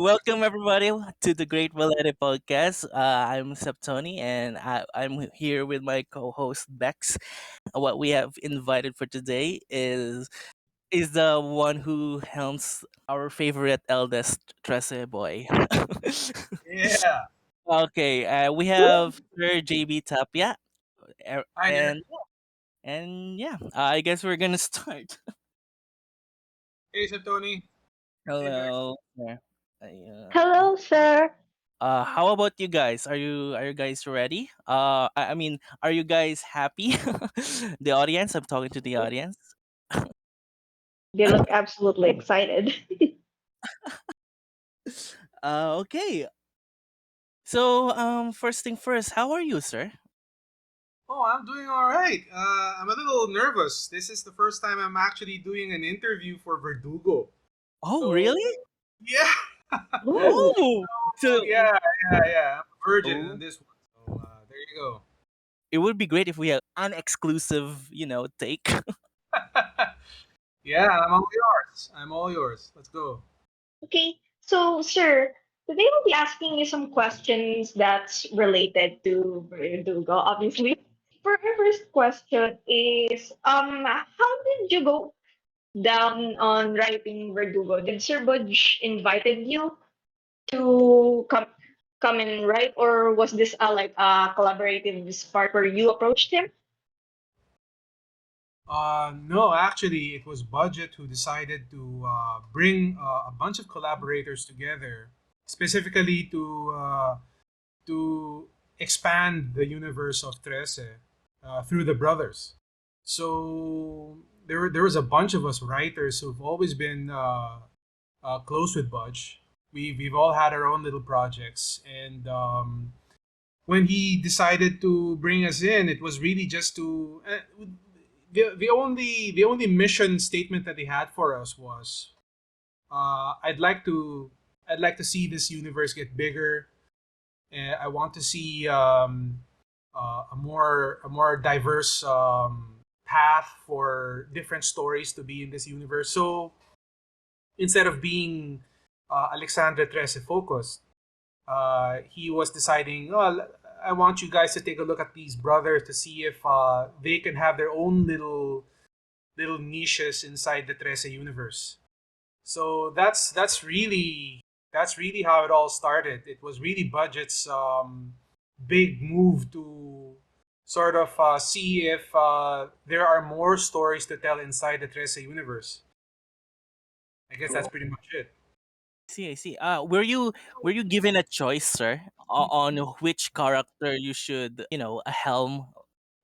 Welcome everybody to the Great Balete Podcast. I'm Septoni and I'm here with my co-host Bex. What we have invited for today is the one who helms our favorite eldest Trese boy. Yeah. Okay, we have Sir JB Tapia, Hi there. and yeah, I guess we're gonna start. Hey, Tony. Hey, Bex. Hello. Yeah. Uh, Hello, sir. how about you guys? Are you guys ready? I mean, are you guys happy? The audience. I'm talking to the audience. They look absolutely excited. Okay. So, first thing first, how are you, sir? Oh, I'm doing all right. I'm a little nervous. This is the first time I'm actually doing an interview for Verdugo. Oh, So, really? yeah. Ooh. Oh, so yeah. I'm a virgin oh, in this one. So, there you go. it would be great if we had an exclusive, take. Yeah, I'm all yours. I'm all yours. Let's go. Okay, so, sir, today we'll be asking you some questions that's related to Verdugo, obviously. For our first question is, how did you go down on writing Verdugo? Did Sir Budge invited you to come and write, or was this like a collaborative part where you approached him? No, actually, it was Budget who decided to bring a bunch of collaborators together, specifically to expand the universe of TRESE through the brothers. So there was a bunch of us writers who've always been close with Budge. We've all had our own little projects, and when he decided to bring us in, it was really just to the only mission statement that he had for us was uh, I'd like to I'd like to see this universe get bigger. I want to see a more diverse path for different stories to be in this universe. So instead of being Alexandra Trese focused, he was deciding, oh, I want you guys to take a look at these brothers to see if they can have their own little niches inside the Trese universe. So that's really how it all started. It was really Budget's big move to sort of see if there are more stories to tell inside the Trese universe. I guess that's pretty much it. See, I see. Were you given a choice, sir, on which character you should, helm?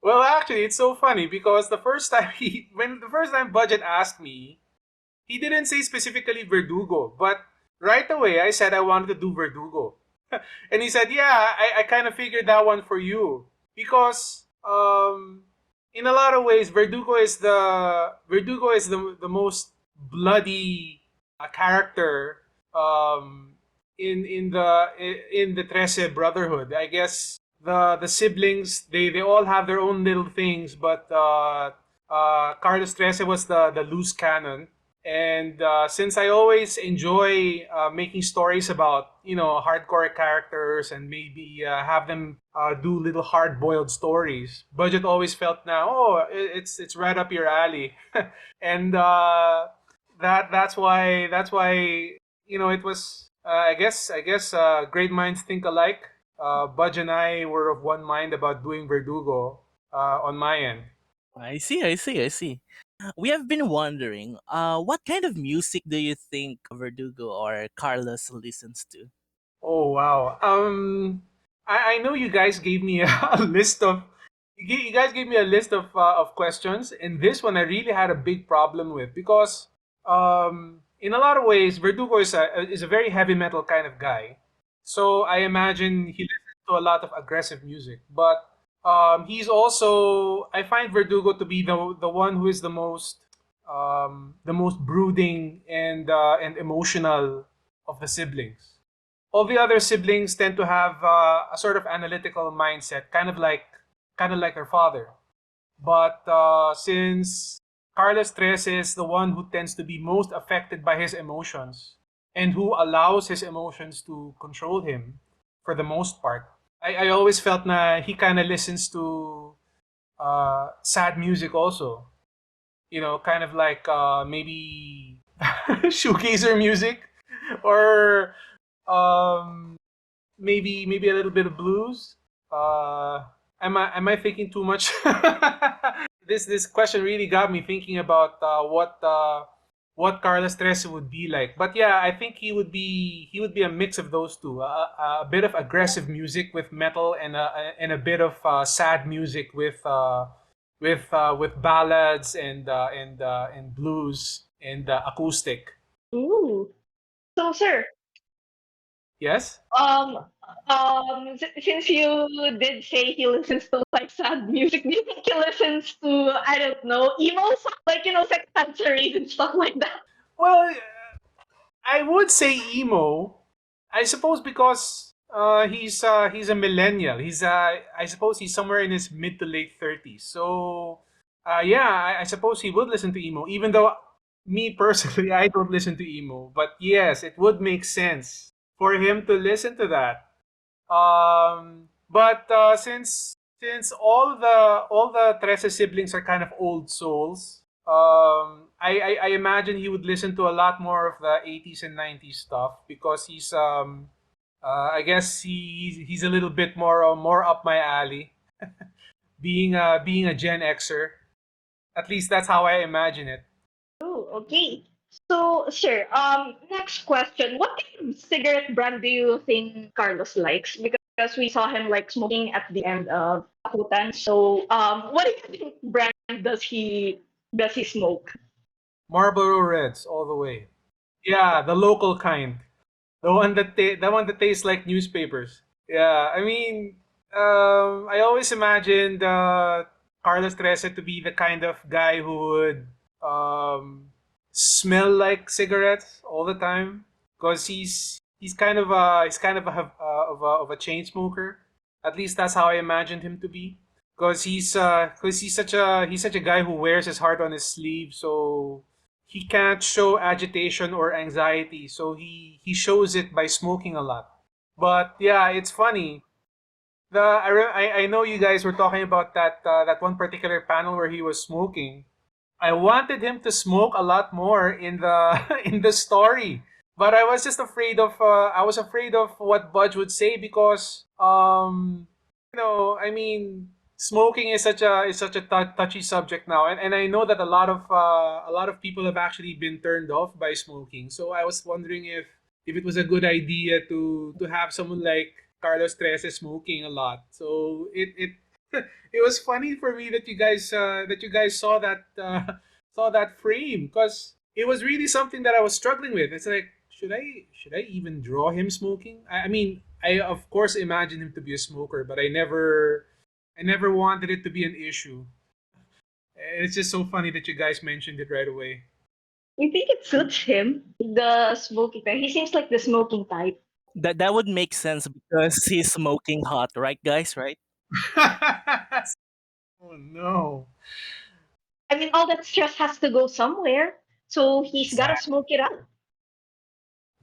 Well, actually, it's so funny because the first time Budget asked me, he didn't say specifically Verdugo, but right away I said I wanted to do Verdugo. And he said, "Yeah, I kind of figured that one for you because in a lot of ways Verdugo is the most bloody character in the Trece Brotherhood. I guess the siblings they all have their own little things, but Carlos Trese was the loose cannon. And since I always enjoy making stories about hardcore characters and maybe have them do little hard-boiled stories, Budget always felt now, it's right up your alley, and that's why it was great minds think alike. Budge and I were of one mind about doing Verdugo on my end. I see, I see, I see. We have been wondering, what kind of music do you think Verdugo or Carlos listens to? Oh wow. I know you guys gave me a list of you guys gave me a list of questions, and this one I really had a big problem with because in a lot of ways Verdugo is a very heavy metal kind of guy. So I imagine he listens to a lot of aggressive music, but he's also I find Verdugo to be the one who is the most brooding and emotional of the siblings. All the other siblings tend to have a sort of analytical mindset, kind of like their father. But since Carlos Tres is the one who tends to be most affected by his emotions, and who allows his emotions to control him for the most part. I always felt na he kind of listens to sad music also. You know, kind of like maybe shoegazer music, or um, maybe a little bit of blues. Am I thinking too much? This question really got me thinking about what Carlos Trese would be like. But yeah, I think he would be a mix of those two. A bit of aggressive music with metal, and a bit of sad music with ballads and blues and acoustic. Ooh. So, sir, Yes. since you did say he listens to like sad music, do you think he listens to, I don't know, emo songs, like, Secretary and stuff like that? Well, I would say emo. I suppose because he's a millennial. I suppose he's somewhere in his mid to late 30s. So yeah, I suppose he would listen to emo. Even though me personally, I don't listen to emo. But yes, it would make sense for him to listen to that. But since all the Trese siblings are kind of old souls, I imagine he would listen to a lot more of the 80s and 90s stuff because I guess he's a little bit more up my alley, being a Gen Xer. At least that's how I imagine it. Oh, okay. So, sir, next question. What kind of cigarette brand do you think Carlos likes? Because we saw him like smoking at the end of Takutan. So, what do you think brand does he smoke? Marlboro Reds all the way. Yeah, the local kind. The one that tastes like newspapers. Yeah, I mean, I always imagined Carlos Trese to be the kind of guy who would smell like cigarettes all the time because he's kind of a chain smoker. At least that's how I imagined him to be. Because he's such a guy who wears his heart on his sleeve, so he can't show agitation or anxiety, so he shows it by smoking a lot. But yeah, it's funny. I know you guys were talking about that one particular panel where he was smoking. I wanted him to smoke a lot more in the in the story, but I was afraid of what Budge would say because I mean, smoking is such a touchy subject now, and I know that a lot of people have actually been turned off by smoking. So I was wondering if it was a good idea to have someone like Carlos Trese smoking a lot. So it it was funny for me that you guys saw that frame because it was really something that I was struggling with. It's like should I even draw him smoking? I mean, I of course imagine him to be a smoker, but I never wanted it to be an issue. It's just so funny that you guys mentioned it right away. You think it suits him, the smoking type? He seems like the smoking type. That would make sense because he's smoking hot, right, guys? Right? Oh no. I mean, all that stress has to go somewhere, so he's gotta Exactly. smoke it up.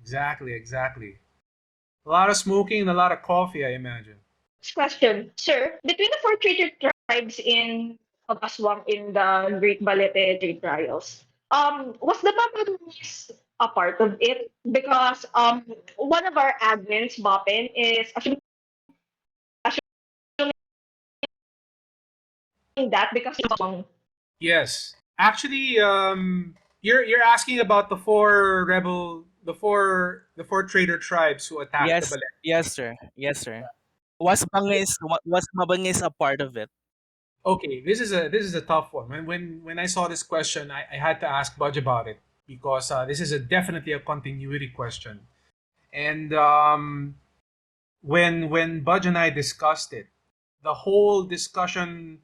Exactly, exactly. A lot of smoking and a lot of coffee, I imagine. Next question, sir. Between the four traitor tribes of Aswang in the Great Balete trials, was the Mabangis a part of it? Because one of our admins, Bopin, is assuming that because of Aswang. Yes. Actually, you're asking about the four traitor tribes who attacked the Yes, ballet. yes, sir. Yes, sir. Was Mabangis a part of it? Okay, this is a tough one. When I saw this question, I had to ask Budge about it because this is definitely a continuity question. And when Budge and I discussed it, the whole discussion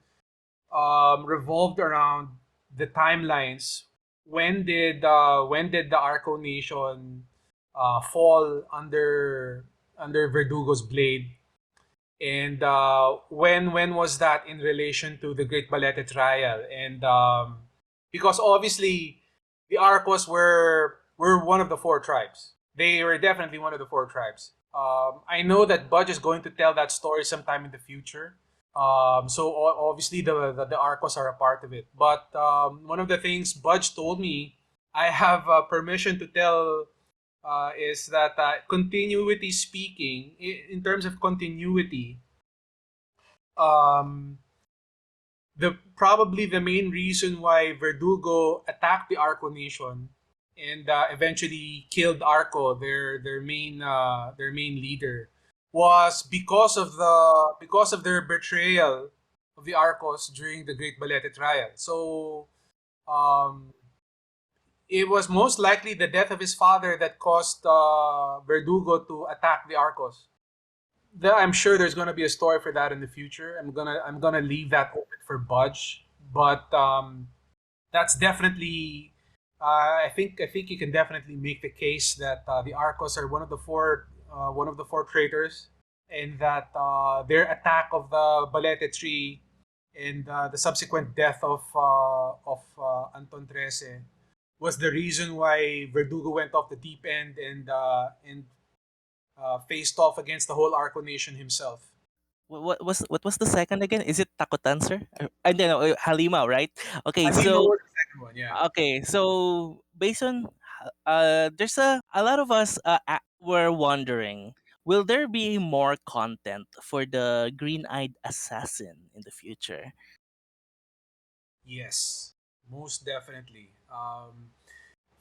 revolved around the timelines. When did the Arco Nation fall under Verdugo's blade? And when was that in relation to the Great Balete trial? And because obviously the Arcos were one of the four tribes. they were definitely one of the four tribes. I know that Budge is going to tell that story sometime in the future. So obviously the Arcos are a part of it. But one of the things Budge told me, I have permission to tell, is that continuity speaking, in terms of continuity, um, the probably the main reason why Verdugo attacked the Arco Nation and eventually killed Arco, their main leader, was because of their betrayal of the Arcos during the Great Balete trial. So um, it was most likely the death of his father that caused Verdugo to attack the Arcos. I'm sure there's gonna be a story for that in the future. I'm gonna leave that open for Budge, but that's definitely. I think you can definitely make the case that the Arcos are one of the four traitors, and that their attack of the Balete tree and the subsequent death of Anton Trese was the reason why Verdugo went off the deep end and faced off against the whole Arco Nation himself. What was the second again? Is it Takutan, sir? And then Halimaw, right? Okay, Halimaw so was the second one, yeah. based on there's a lot of us were wondering, will there be more content for the green-eyed assassin in the future? Yes, most definitely.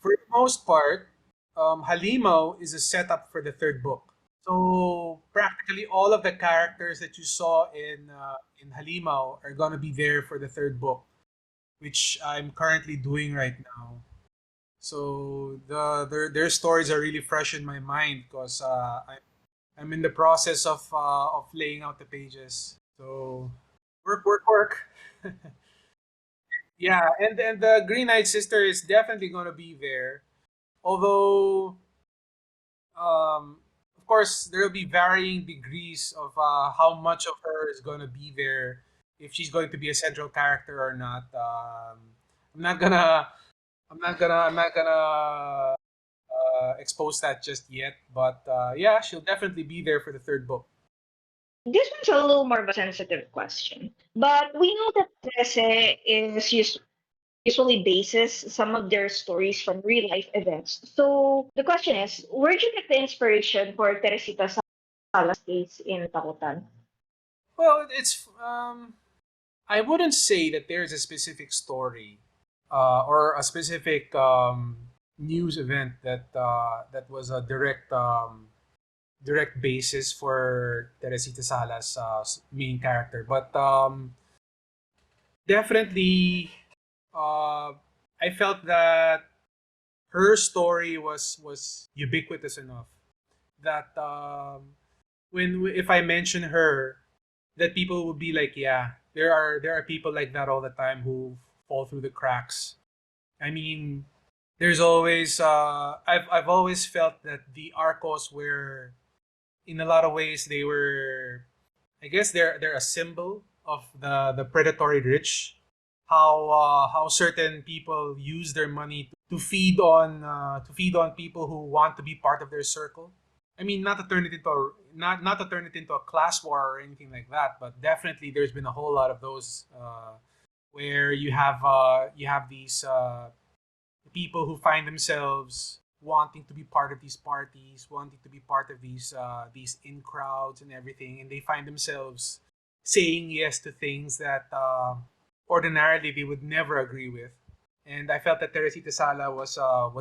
For the most part, Halimaw is a setup for the third book. So practically all of the characters that you saw in Halimaw are gonna be there for the third book, which I'm currently doing right now. So their stories are really fresh in my mind because I'm in the process of laying out the pages. So work. Yeah, and the Green Eyed Sister is definitely gonna be there. Although, of course, there will be varying degrees of how much of her is gonna be there, if she's going to be a central character or not. I'm not gonna, I'm not gonna expose that just yet. But yeah, she'll definitely be there for the third book. This one's a little more of a sensitive question, but we know that Trese is usually bases some of their stories from real life events. So the question is, where did you get the inspiration for Teresita Sala's case in Takutan? Well, it's I wouldn't say that there's a specific story or a specific news event that was a direct basis for Teresita Sala's main character, but definitely uh, I felt that her story was ubiquitous enough that when if I mention her, that people would be like, yeah, there are people like that all the time who fall through the cracks. I mean, there's always I've always felt that the Arcos were, in a lot of ways, they were, I guess they're a symbol of the predatory rich. How certain people use their money to feed on people who want to be part of their circle. I mean, not to turn it into a class war or anything like that, but definitely there's been a whole lot of those where you have these people who find themselves wanting to be part of these parties, wanting to be part of these in crowds and everything, and they find themselves saying yes to things that ordinarily they would never agree with. And I felt that Teresita Sala was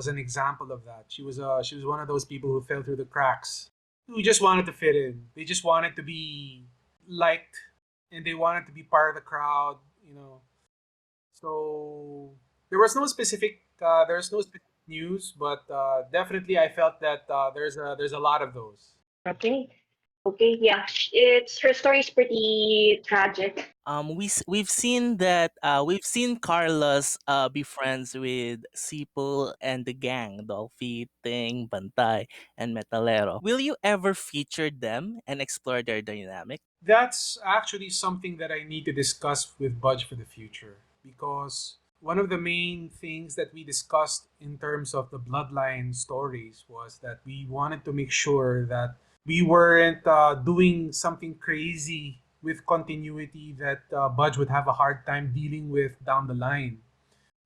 an example of that. She was one of those people who fell through the cracks, who just wanted to fit in. They just wanted to be liked, and they wanted to be part of the crowd. You know, so there's no specific news, but definitely I felt that there's a lot of those. Okay. Okay, yeah. It's her story is pretty tragic. We've seen that we've seen Carlos be friends with Seepul and the gang, Dolphy, Ting, Bantay, and Metalero. Will you ever feature them and explore their dynamic? That's actually something that I need to discuss with Budge for the future, because one of the main things that we discussed in terms of the bloodline stories was that we wanted to make sure that we weren't doing something crazy with continuity that Budge would have a hard time dealing with down the line.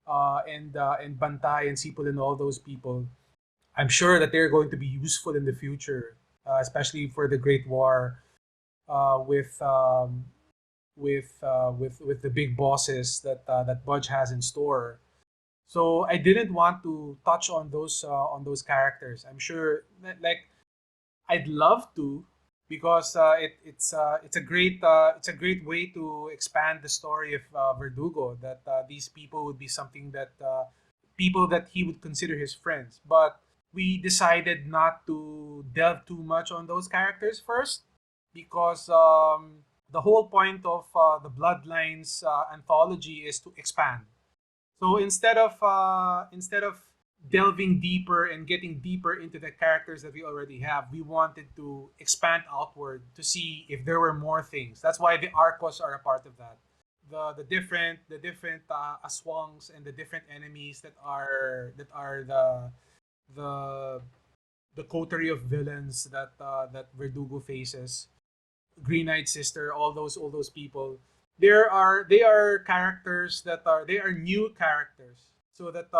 And Bantay and Seepul and all those people, I'm sure that they're going to be useful in the future, especially for the Great War uh, with um, with the big bosses that Budge has in store. So I didn't want to touch on those characters. I'm sure that, like, I'd love to, because it's a great way to expand the story of Verdugo. That these people would be something that people that he would consider his friends. But we decided not to delve too much on those characters first, because the whole point of the Bloodlines anthology is to expand. So instead of delving deeper and getting deeper into the characters that we already have, we wanted to expand outward to see if there were more things. That's why the Arcos are a part of that. The different Aswangs and the different enemies that are the the coterie of villains that Verdugo faces. Green Eyed Sister, all those people. They are characters that are new characters, so that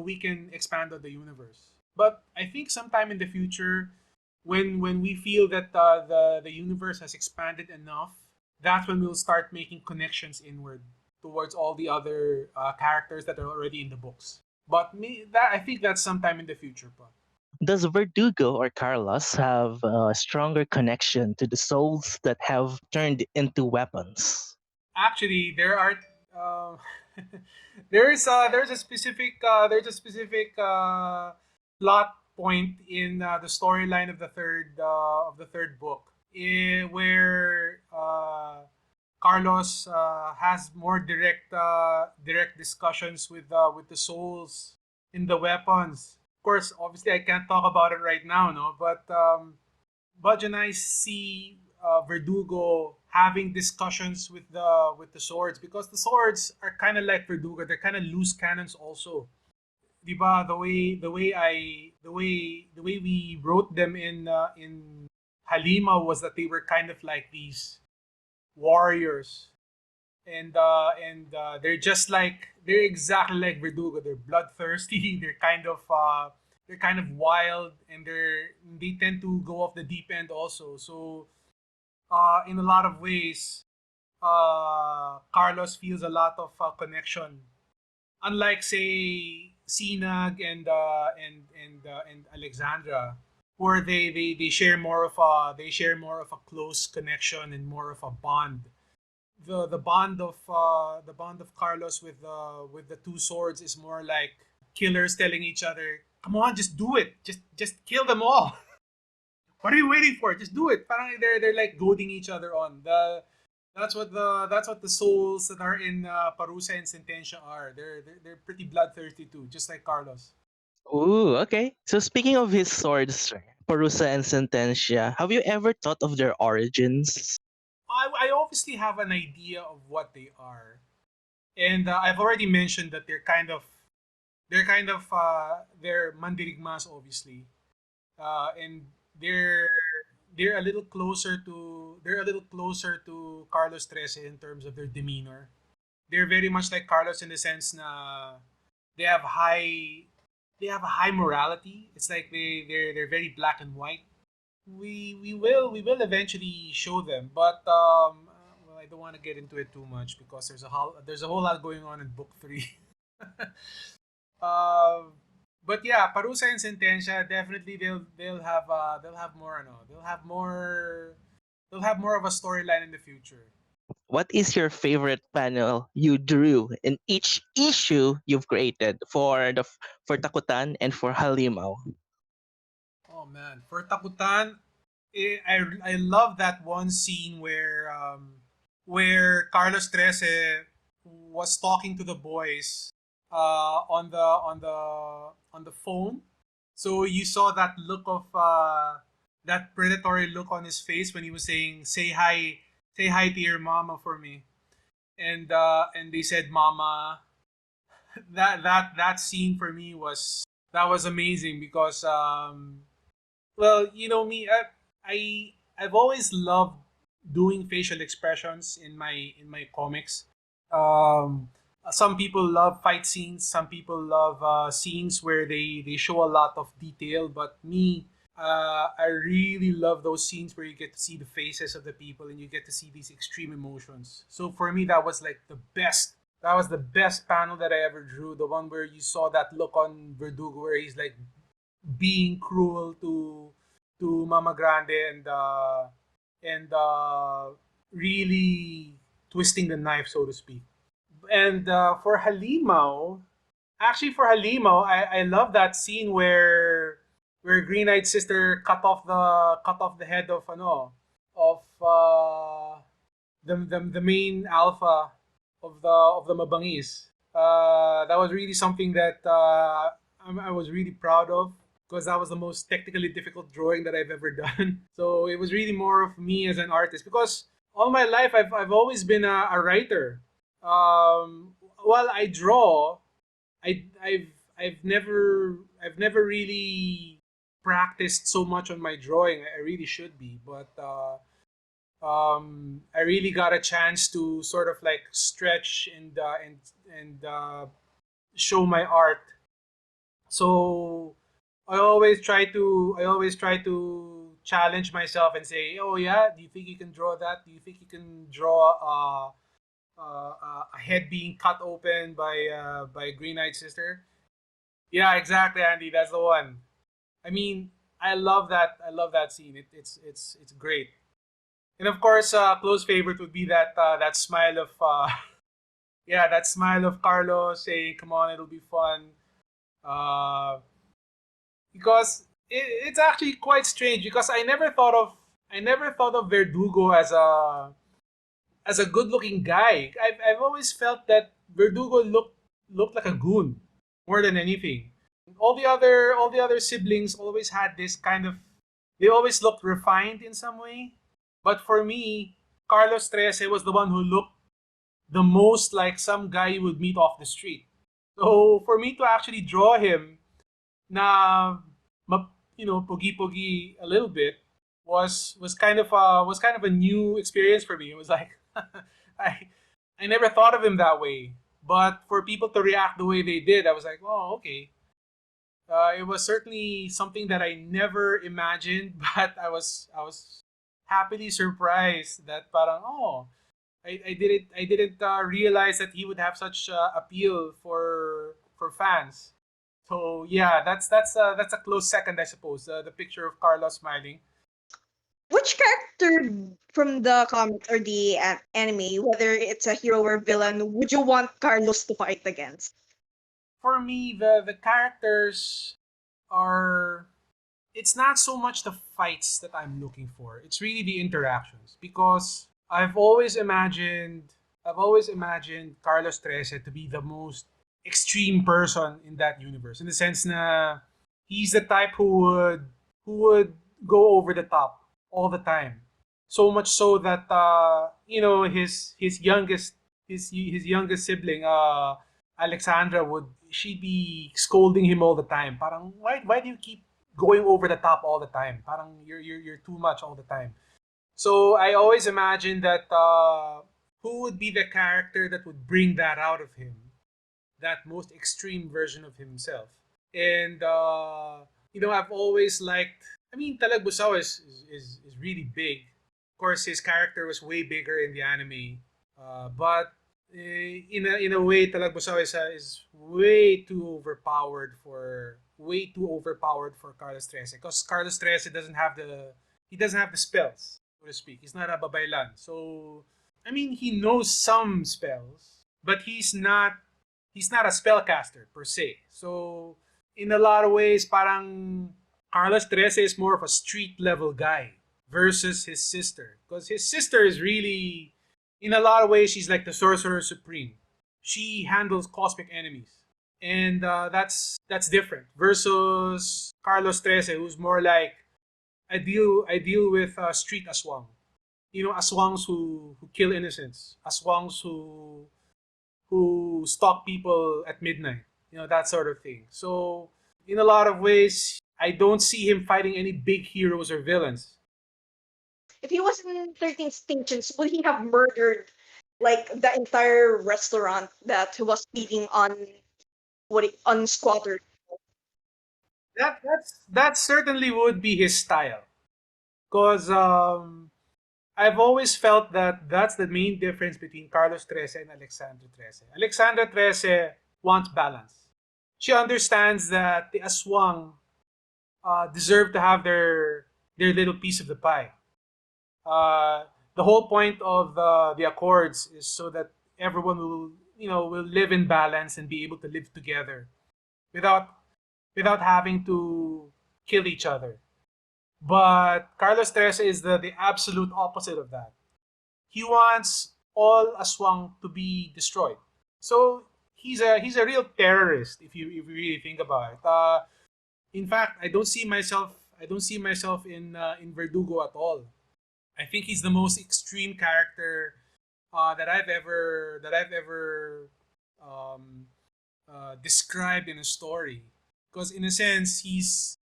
we can expand on the universe. But I think sometime in the future, when we feel that the universe has expanded enough, that's when we'll start making connections inward towards all the other characters that are already in the books. But I think that's sometime in the future, but Does Verdugo or Carlos have a stronger connection to the souls that have turned into weapons? actually there are uh, there's a specific plot point in the storyline of the third book, where Carlos has more direct discussions with the souls in the weapons. Of course, obviously I can't talk about it right now, no, but Budge and I see Verdugo having discussions with the swords, because the swords are kind of like Verdugo. They're kind of loose cannons also. Diba, the way we wrote them in Halimaw was that they were kind of like these warriors, and they're exactly like Verdugo. They're bloodthirsty. They're kind of wild, and they tend to go off the deep end also. So in a lot of ways, Carlos feels a lot of connection. Unlike, say, Sinag and Alexandra, where they share more of a close connection and more of a bond. The bond of Carlos with the two swords is more like killers telling each other, "Come on, just do it. Just kill them all. What are you waiting for? Just do it." Parang they're like goading each other on. That's what the souls that are in Parusa and Sentensiya are. They're pretty bloodthirsty too, just like Carlos. Ooh, okay. So speaking of his swords, Parusa and Sentensiya, have you ever thought of their origins? I obviously have an idea of what they are, and I've already mentioned that they're mandirigmas, obviously, and they're they're a little closer to Carlos Trese in terms of their demeanor. They're very much like Carlos in the sense na they have high they have a high morality. It's like they're very black and white. We will eventually show them, but well, I don't want to get into it too much because there's a whole lot going on in book three. uh, but yeah, Parusa and Sentencia, definitely they'll have more, they'll have more of a storyline in the future. What is your favorite panel you drew in each issue you've created for Takutan and for Halimaw? Oh man, for Takutan, I love that one scene where Carlos Trese was talking to the boys on the phone. So you saw that predatory look on his face when he was saying, say hi to your mama for me." and they said mama. That scene for me was amazing because well, you know me, I've always loved doing facial expressions in my comics. Um, some people love fight scenes. Some people love scenes where they show a lot of detail. But me, I really love those scenes where you get to see the faces of the people and you get to see these extreme emotions. So for me, that was like the best. That was the best panel that I ever drew. The one where you saw that look on Verdugo, where he's like being cruel to Mama Grande and really twisting the knife, so to speak. And for Halimaw, actually for Halimaw, I love that scene where Green Eyed Sister cut off the head of of the main alpha of the Mabangis. That was really something that I was really proud of because that was the most technically difficult drawing that I've ever done. So it was really more of me as an artist because all my life I've always been a writer. While I draw, I've never really practiced so much on my drawing. I really should be, but I really got a chance to sort of like stretch and show my art. So I always try to challenge myself and say, oh yeah, do you think you can draw that? Do you think you can draw a head being cut open by a Green Eyed Sister? Yeah, exactly, Andy. That's the one. I mean, I love that. I love that scene. It's great. And of course, close favorite would be that smile of yeah, that smile of Carlos saying, "Come on, it'll be fun." Uh, because it's actually quite strange because I never thought of Verdugo as a good looking guy. I've always felt that Verdugo looked like a goon more than anything. All the other siblings always had this kind of they always looked refined in some way. But for me, Carlos Trese was the one who looked the most like some guy you would meet off the street. So for me to actually draw him na pogi-pogi a little bit was kind of a new experience for me. It was like I I never thought of him that way. But for people to react the way they did, I was like, oh, okay. It was certainly something that I never imagined, but I was happily surprised that parang I didn't realize that he would have such appeal for fans. So yeah, that's a close second, I suppose. The picture of Carlos smiling. Which character from the comics or the anime, whether it's a hero or villain, would you want Carlos to fight against? For me, the characters are it's not so much the fights that I'm looking for. It's really the interactions because I've always imagined Carlos Trese to be the most extreme person in that universe in the sense na he's the type who would go over the top all the time. So much so that his youngest sibling Alexandra would she'd be scolding him all the time. Parang why do you keep going over the top all the time? Parang you're too much all the time. So I always imagined that who would be the character that would bring that out of him, that most extreme version of himself. And I've always liked. I mean, Talagbusaw is really big. Of course, his character was way bigger in the anime, but in a way, Talagbusaw is way too overpowered for Carlos Trese because Carlos Trese doesn't have the spells, so to speak. He's not a babaylan. So I mean, he knows some spells, but he's not a spellcaster per se. So in a lot of ways, parang Carlos Trese is more of a street level guy versus his sister. Because his sister is really, in a lot of ways, she's like the sorcerer supreme. She handles cosmic enemies, and that's different versus Carlos Trese, who's more like I deal with street Aswang. aswangs who kill innocents, aswangs who stalk people at midnight, that sort of thing. So in a lot of ways, I don't see him fighting any big heroes or villains. If he was in 13 Stations, would he have murdered like the entire restaurant that he was feeding on on squatter? That certainly would be his style, because I've always felt that that's the main difference between Carlos Trese and Alexandra Trese. Alexandra Trese wants balance. She understands that the aswang deserve to have their little piece of the pie. Uh, the whole point of the accords is so that everyone will live in balance and be able to live together without having to kill each other. But Carlos Trese is the absolute opposite of that. He wants all aswang to be destroyed. So he's a real terrorist if you really think about it. In fact, I don't see myself in Verdugo at all. I think he's the most extreme character that I've ever um, described in a story. Because in a sense, he's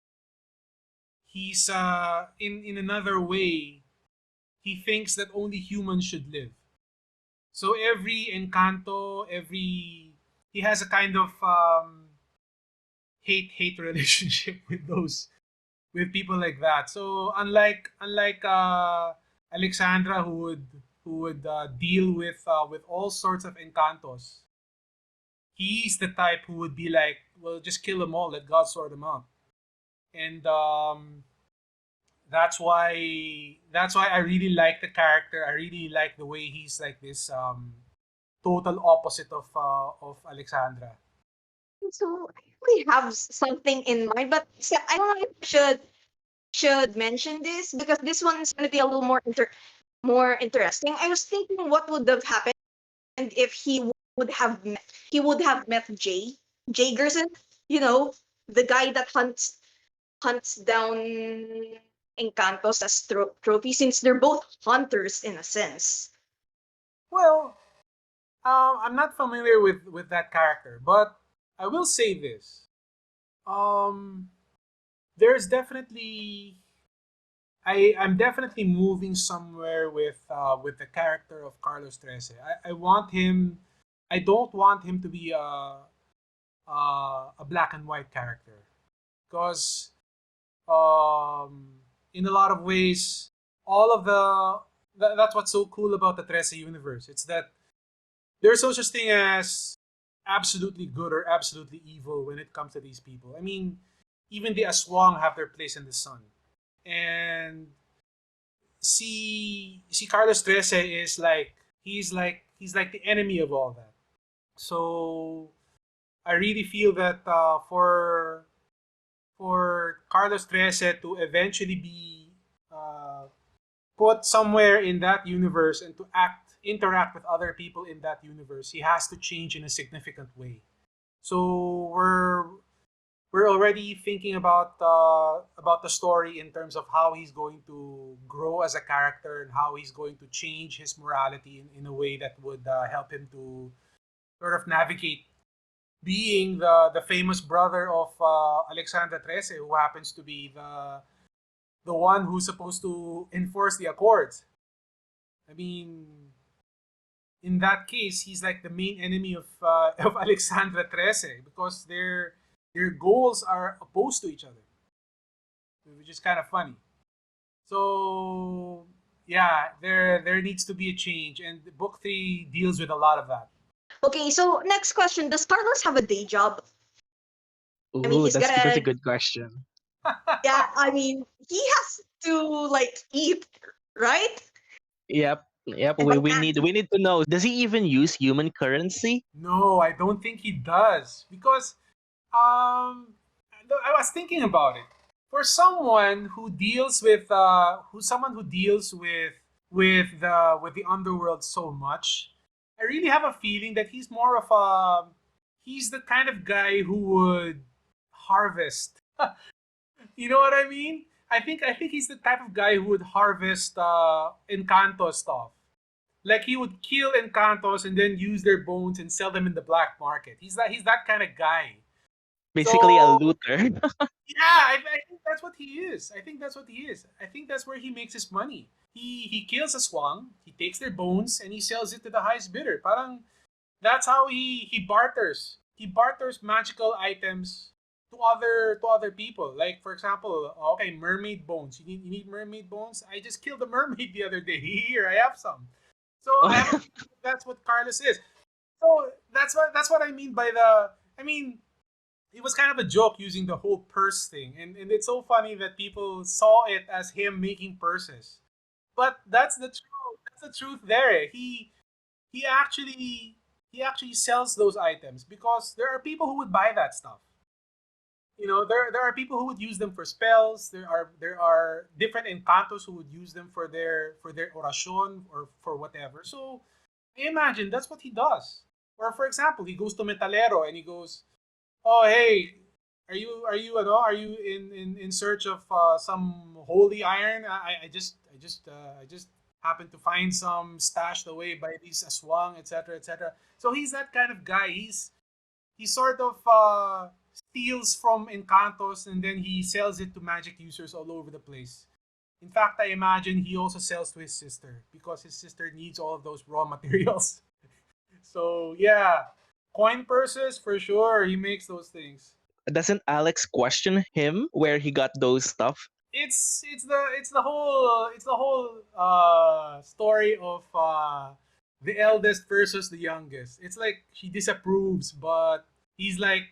in another way, he thinks that only humans should live. So every encanto, every he has a kind of hate relationship with people like that. So unlike Alexandra, who would deal with all sorts of encantos, he's the type who would be like, well, just kill them all, let God sort them out. And that's why I really like the character. I really like the way he's like this total opposite of Alexandra. So I really have something in mind, but I don't know if I should mention this because this one is going to be a little more interesting. I was thinking what would have happened if he would have met Jay Gerson, the guy that hunts down Encantos as trophy, since they're both hunters in a sense. Well, I'm not familiar with that character, but I will say this. Um, there's definitely I'm definitely moving somewhere with the character of Carlos Trese. I want him. I don't want him to be a black and white character, because um, in a lot of ways, all of that's what's so cool about the Trese universe. It's that there's no such thing as absolutely good or absolutely evil when it comes to these people. I mean, even the Aswang have their place in the sun, and see Carlos Trese is like he's like the enemy of all that. So I really feel that for Carlos Trese to eventually be uh, put somewhere in that universe and to interact with other people in that universe, he has to change in a significant way. So we're already thinking about the story in terms of how he's going to grow as a character and how he's going to change his morality in a way that would help him to sort of navigate being the famous brother of Alexandra Trese, who happens to be the one who's supposed to enforce the accords. I mean, in that case, he's like the main enemy of of Alexandra Trese, because their goals are opposed to each other, which is kind of funny. So yeah, there needs to be a change, and book three deals with a lot of that. Okay, so next question: does Carlos have a day job? I mean, Ooh, he's that's a gonna. good question. Yeah, I mean, he has to like eat, right? Yep, yep. And We like we that. need we need to know. Does he even use human currency? No, I don't think he does, because um, I was thinking about it. For someone who deals with with the underworld so much, I really have a feeling that he's the kind of guy who would harvest. You know what I mean? I think he's the type of guy who would harvest Encanto stuff. Like he would kill Encantos and then use their bones and sell them in the black market. He's that kind of guy. Basically a So looter. yeah, I think that's what he is. I think that's what he is. I think that's where he makes his money. He kills Aswang, he takes their bones and he sells it to the highest bidder. Parang that's how he barters. He barters magical items to other people. Like for example, okay, mermaid bones. You need mermaid bones? I just killed a mermaid the other day. Here, I have some. So that's what Carlos is. So that's what I mean by the. I mean, it was kind of a joke using the whole purse thing, and it's so funny that people saw it as him making purses. But that's the truth. That's the truth. There, he actually he actually sells those items because there are people who would buy that stuff. There are people who would use them for spells. There are different encantos who would use them for their oracion or for whatever. So I imagine that's what he does. Or for example, he goes to Metalero and he goes, "Oh hey, are you in search of some holy iron? I just happened to find some stashed away by these aswang, etc., etc." So he's that kind of guy. He sort of steals from Encantos and then he sells it to magic users all over the place. In fact, I imagine he also sells to his sister because his sister needs all of those raw materials. So yeah, coin purses for sure. He makes those things. Doesn't Alex question him where he got those stuff? It's the whole story of the eldest versus the youngest. It's like she disapproves, but he's like,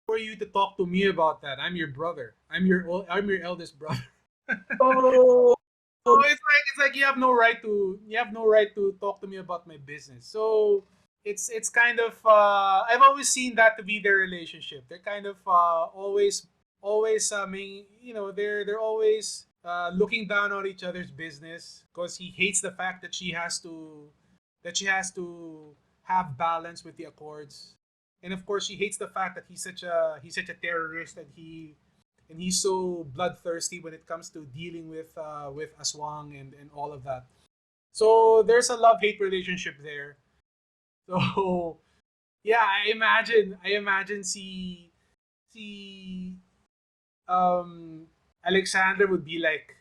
"Who are you to talk to me about that? I'm your brother. I'm your eldest brother." Oh. So it's like you have no right to talk to me about my business. So it's kind of I've always seen that to be their relationship. They're kind of always they're always looking down on each other's business because he hates the fact that she has to have balance with the Accords, and of course she hates the fact that he's such a terrorist and he's so bloodthirsty when it comes to dealing with Aswang and all of that. So there's a love hate relationship there. So yeah, I imagine see Alexander would be like,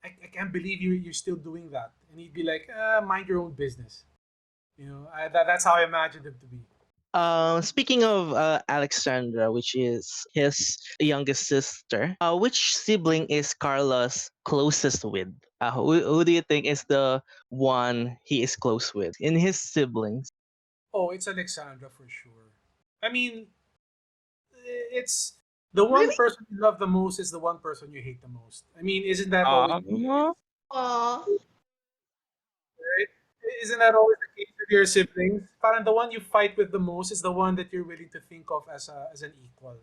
I can't believe you're still doing that, and he'd be like, mind your own business. That's how I imagined him to be. Speaking of Alexandra, which is his youngest sister, which sibling is Carlos closest with? Who do you think is the one he is close with in his siblings? Oh, it's Alexandra for sure. I mean, it's the one Really? person you love the most is the one person you hate the most. I mean, isn't that always the case? Aw. Right? Isn't that always the case with your siblings? Parang the one you fight with the most is the one that you're willing to think of as an equal.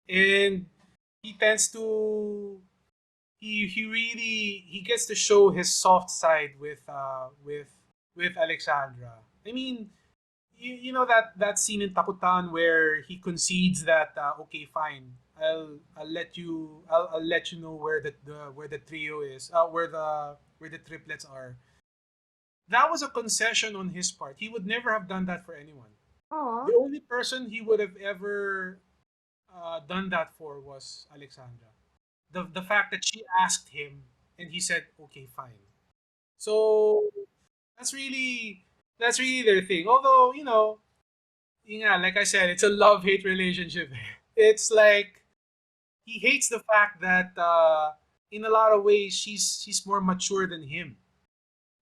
And he tends to he gets to show his soft side with Alexandra. I mean, you know that scene in Takutan where he concedes that okay, fine, I'll let you know where the trio is, where the triplets are. That was a concession on his part. He would never have done that for anyone. Aw. The only person he would have ever done that for was Alexandra. The fact that she asked him and he said, "Okay, fine." So that's really that's really their thing. Although yeah, like I said, it's a love hate relationship. It's like he hates the fact that in a lot of ways she's more mature than him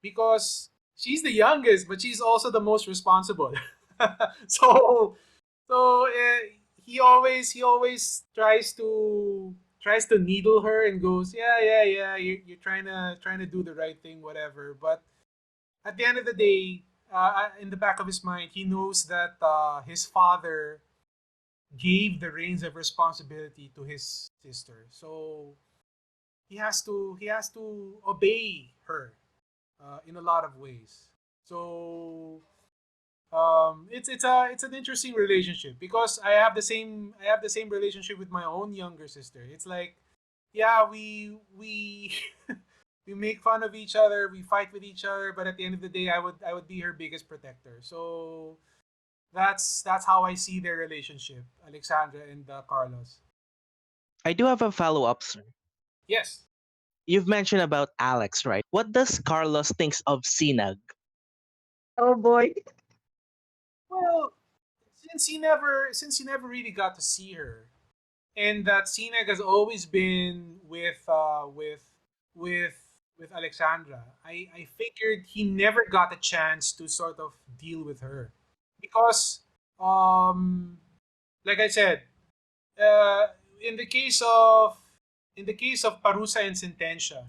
because she's the youngest, but she's also the most responsible. so he always tries to needle her and goes, yeah, yeah, yeah, you're trying to do the right thing, whatever. But at the end of the day, in the back of his mind, he knows that his father gave the reins of responsibility to his sister, so he has to obey her in a lot of ways. So it's an interesting relationship because I have the same relationship with my own younger sister. It's like yeah, we we make fun of each other, we fight with each other, but at the end of the day, I would be her biggest protector. So that's how I see their relationship, Alexandra and Carlos. I do have a follow up, sir. Yes. You've mentioned about Alex, right? What does Carlos thinks of Sinag? Oh boy. Well, since he never really got to see her, and that Sinag has always been with with Alexandra. I figured he never got a chance to sort of deal with her because um like I said, uh, in the case of Parusa and Sentensiya,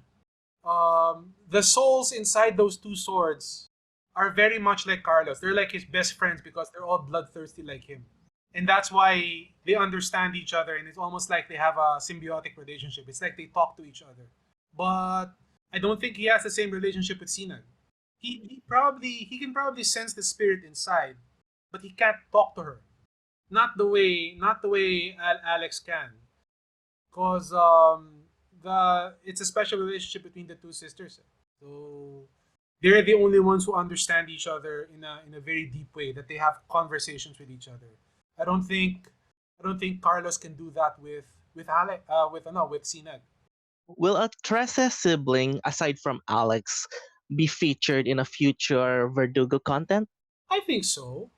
the souls inside those two swords are very much like Carlos. They're like his best friends because they're all bloodthirsty like him. And that's why they understand each other, and it's almost like they have a symbiotic relationship. It's like they talk to each other. But I don't think he has the same relationship with Sinag. He can probably sense the spirit inside, but he can't talk to her. Not the way Alex can, cause the it's a special relationship between the two sisters. So they're the only ones who understand each other in a very deep way, that they have conversations with each other. I don't think I don't think Carlos can do that with Ale, with no with Sinag. Will a Trese sibling, aside from Alex, be featured in a future Verdugo content? I think so.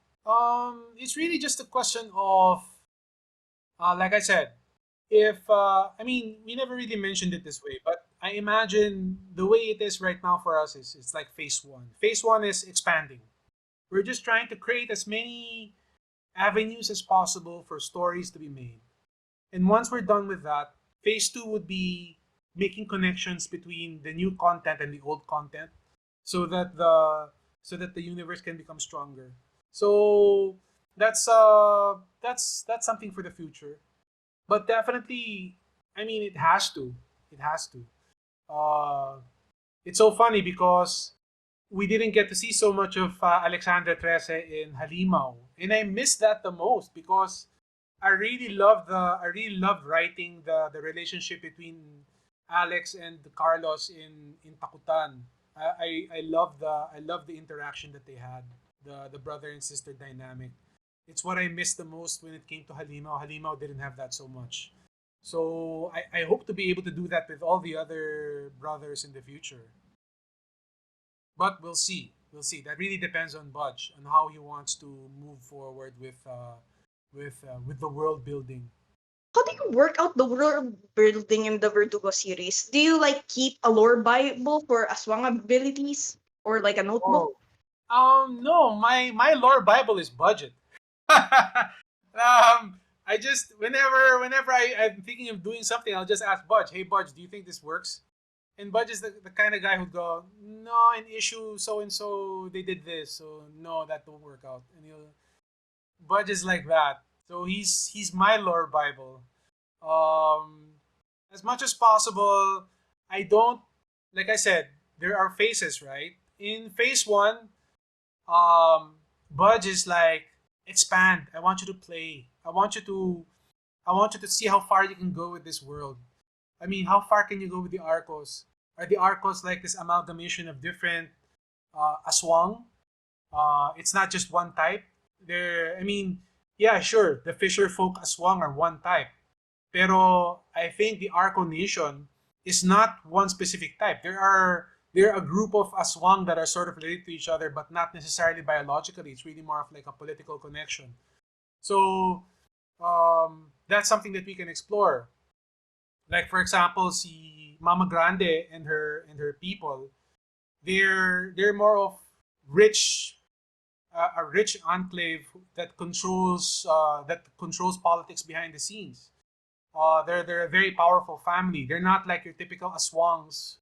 It's really just a question of, like I said, if I mean, we never really mentioned it this way, but I imagine the way it is right now for us is it's like phase one. Phase one is expanding. We're just trying to create as many avenues as possible for stories to be made. And once we're done with that, phase two would be making connections between the new content and the old content, so that the universe can become stronger. So that's something for the future. But definitely, I mean, it has to. It has to. Uh, it's so funny because we didn't get to see so much of Alexandra Trese in Halimaw, and I miss that the most because I really loved writing the relationship between Alex and Carlos in Takutan. I love the interaction that they had, the brother and sister dynamic. It's what I missed the most when it came to Halimaw. Halimaw didn't have that so much. So I hope to be able to do that with all the other brothers in the future. But we'll see. We'll see. That really depends on Budge, on how he wants to move forward with the world building. How do you work out the world building in the Verdugo series? Do you like keep a lore bible for Aswang abilities or like a notebook? Oh, no, my lore Bible is budget. I just whenever I'm thinking of doing something, I'll just ask Budge, "Hey Budge, do you think this works?" And Budge is the kind of guy who'd go, "No, in issue so and so they did this, so no, that don't work out." And he'll Budge is like that. So he's my lore Bible. Um, as much as possible, I don't, like I said, there are phases, right? In phase one, Budge is like, expand. I want you to play. I want you to see how far you can go with this world. I mean, how far can you go with the Arcos? Are the Arcos like this amalgamation of different Aswang? It's not just one type. I mean, yeah, sure, the Fisher folk Aswang are one type. Pero I think the Arco Nation is not one specific type. There are a group of Aswang that are sort of related to each other, but not necessarily biologically. It's really more of like a political connection. So that's something that we can explore. Like for example, si Mama Grande and her people, they're more of rich a rich enclave that controls politics behind the scenes. They're a very powerful family. They're not like your typical Aswangs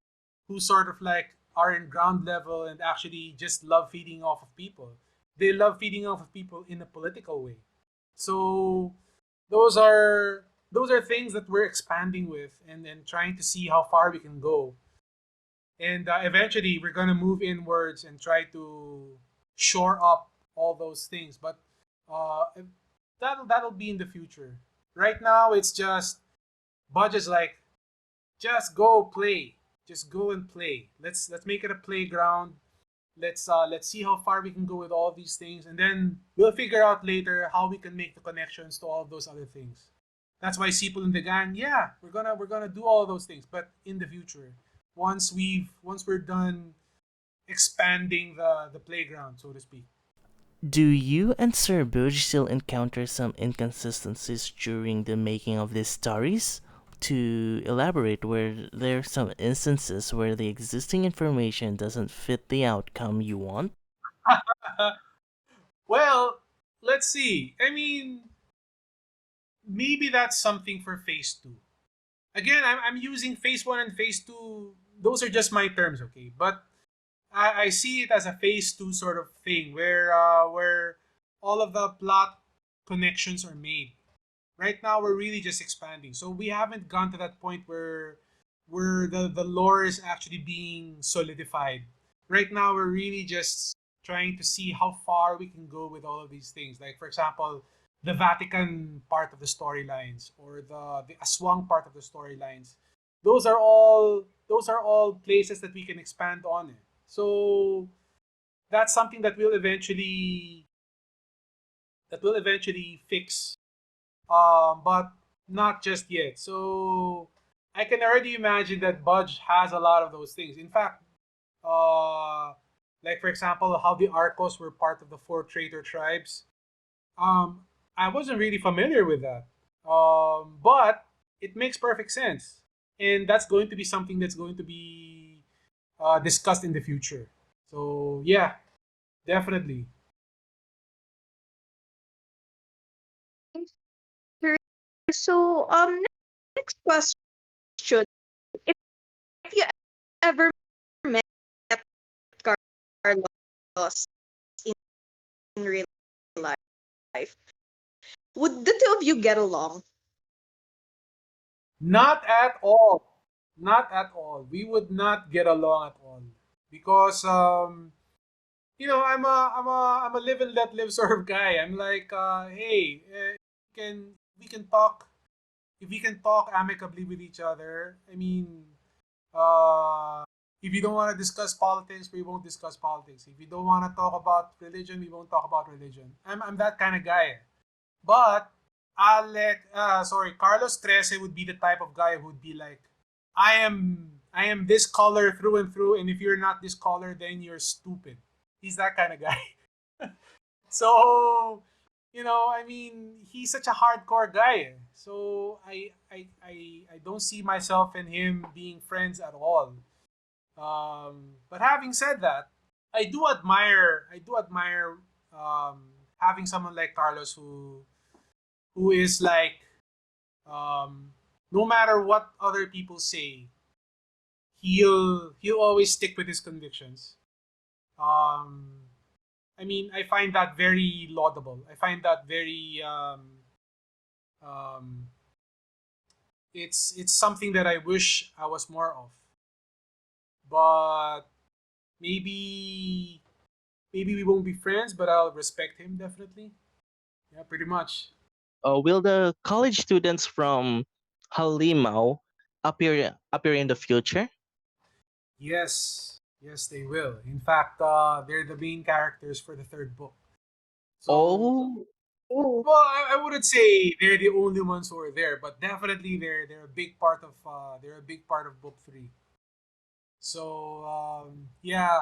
who sort of like are in ground level and actually just love feeding off of people. They love feeding off of people in a political way. So those are those are things that we're expanding with and trying to see how far we can go. And eventually we're gonna move inwards and try to shore up all those things. But uh, that'll be in the future. Right now, it's just Budge is like, just go play. Just go and play. Let's make it a playground. Let's see how far we can go with all these things, and then we'll figure out later how we can make the connections to all those other things. That's why Seepul and the gang, yeah, we're gonna do all those things, but in the future, once we're done expanding the playground, so to speak. Do you and Sir Booge still encounter some inconsistencies during the making of these stories? To elaborate, were there some instances where the existing information doesn't fit the outcome you want? Well, let's see. I mean, maybe that's something for phase two. Again, I'm using phase one and phase two. Those are just my terms, okay? But I see it as a phase two sort of thing where all of the plot connections are made. Right now, we're really just expanding, so we haven't gone to that point where the lore is actually being solidified. Right now, we're really just trying to see how far we can go with all of these things. Like, for example, the Vatican part of the storylines or the Aswang part of the storylines. Those are all places that we can expand on it. So that's something that will eventually fix, but not just yet. So I can already imagine that Budge has a lot of those things. In fact, uh, like for example, how the Arcos were part of the four traitor tribes. Um, I wasn't really familiar with that, but it makes perfect sense, and that's going to be something that's going to be discussed in the future. So yeah, definitely. Sure. So, next question. If you ever met Carlos in real life, would the two of you get along? Not at all. Not at all. We would not get along at all because I'm a live and let live sort of guy. I'm like, hey, we can talk if we can talk amicably with each other. I mean, uh, if you don't want to discuss politics, we won't discuss politics. If you don't want to talk about religion, we won't talk about religion. I'm that kind of guy. But Carlos Trese would be the type of guy who would be like, I am this color through and through, and if you're not this color, then you're stupid. He's that kind of guy. So, I mean, he's such a hardcore guy. So I don't see myself and him being friends at all. But having said that, I do admire having someone like Carlos who is like, no matter what other people say, he'll always stick with his convictions. Um, I mean, I find that very laudable. I find that very um, it's something that I wish I was more of. But maybe maybe we won't be friends, but I'll respect him definitely. Yeah, pretty much. Will the college students from Halimaw appear in the future? Yes, yes, they will. In fact, they're the main characters for the third book. So, Oh, Oh, well, I wouldn't say they're the only ones who are there, but definitely they're a big part of book three. So, yeah,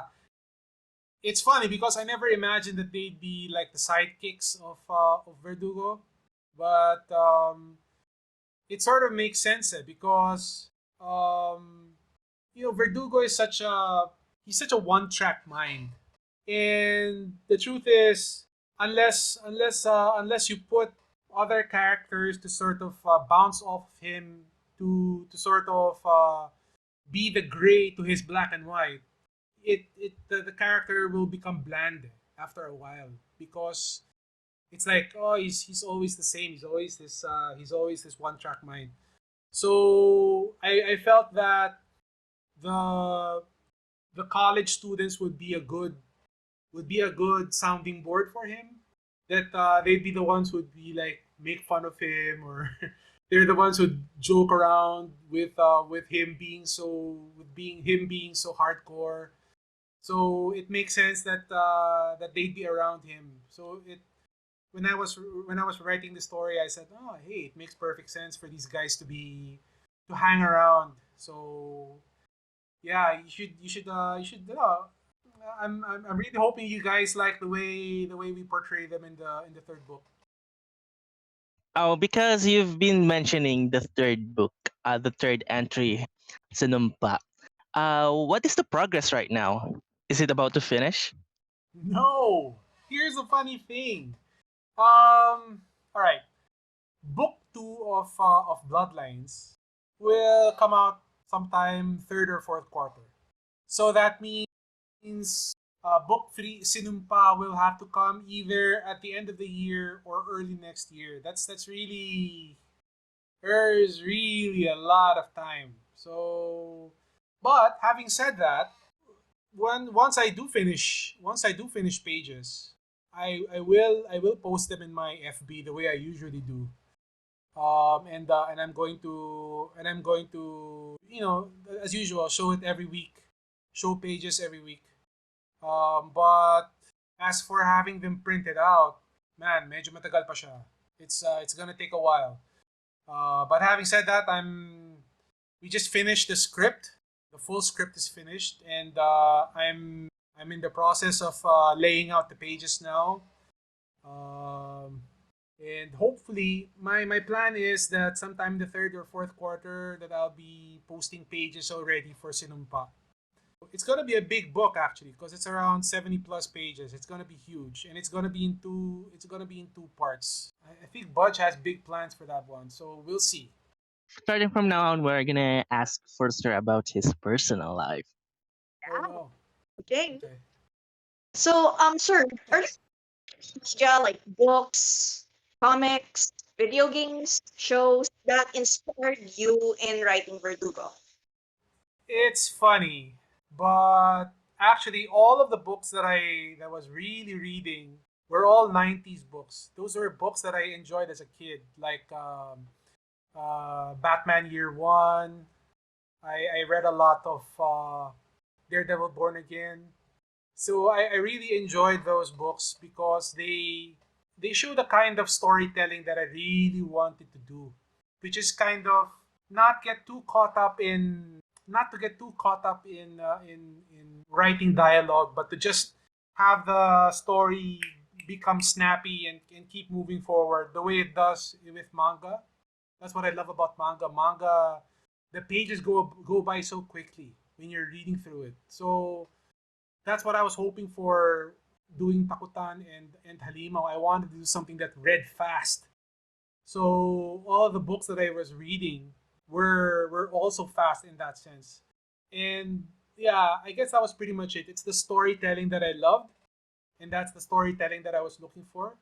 it's funny because I never imagined that they'd be like the sidekicks of Verdugo, but it sort of makes sense because um, Verdugo is such a one track mind, and the truth is, unless you put other characters to sort of bounce off of him, to sort of be the gray to his black and white, the character will become bland after a while because it's like, oh, he's always the same. He's always this one track mind. So I felt that the the college students would be a good sounding board for him. That they'd be the ones who would be like make fun of him or they're the ones who joke around with him being so hardcore. So it makes sense that they'd be around him. So it when I was writing the story, I said, oh hey, it makes perfect sense for these guys to hang around. So yeah, I'm really hoping you guys like the way we portray them in the third book. Oh, because you've been mentioning the third book, the third entry, Sinumpa. What is the progress right now? Is it about to finish? No, here's a funny thing. All right, book two of Bloodlines will come out sometime third or fourth quarter. So that means book three, Sinumpa, will have to come either at the end of the year or early next year. That's really there's really a lot of time. So, but having said that, once I do finish pages, I will post them in my FB the way I usually do. And I'm going to as usual show it every week, show pages every week. But as for having them printed out, man, medyo matagal pa siya. It's gonna take a while. But having said that, we just finished the script. The full script is finished, and I'm in the process of laying out the pages now. Um, and hopefully, my plan is that sometime in the third or fourth quarter that I'll be posting pages already for Sinumpa. It's gonna be a big book actually because it's around 70 plus pages. It's gonna be huge, and it's gonna be in two. It's gonna be in two parts. I think Budge has big plans for that one, so we'll see. Starting from now on, we're gonna ask Forster about his personal life. Oh no. Okay. Okay. So, sir, are there media like books, comics, video games, shows that inspired you in writing Verdugo? It's funny, but actually, all of the books that was really reading were all 90s books. Those were books that I enjoyed as a kid, like Batman Year One. I read a lot of Daredevil Born Again. So I really enjoyed those books because they show the kind of storytelling that I really wanted to do, which is kind of not get too caught up in not to get too caught up in writing dialogue, but to just have the story become snappy and keep moving forward the way it does with manga. That's what I love about manga. Manga, the pages go by so quickly when you're reading through it. So that's what I was hoping for doing Takutan and Halimaw. I wanted to do something that read fast. So all the books that I was reading were also fast in that sense. And yeah, I guess that was pretty much it. It's the storytelling that I loved, and that's the storytelling that I was looking for.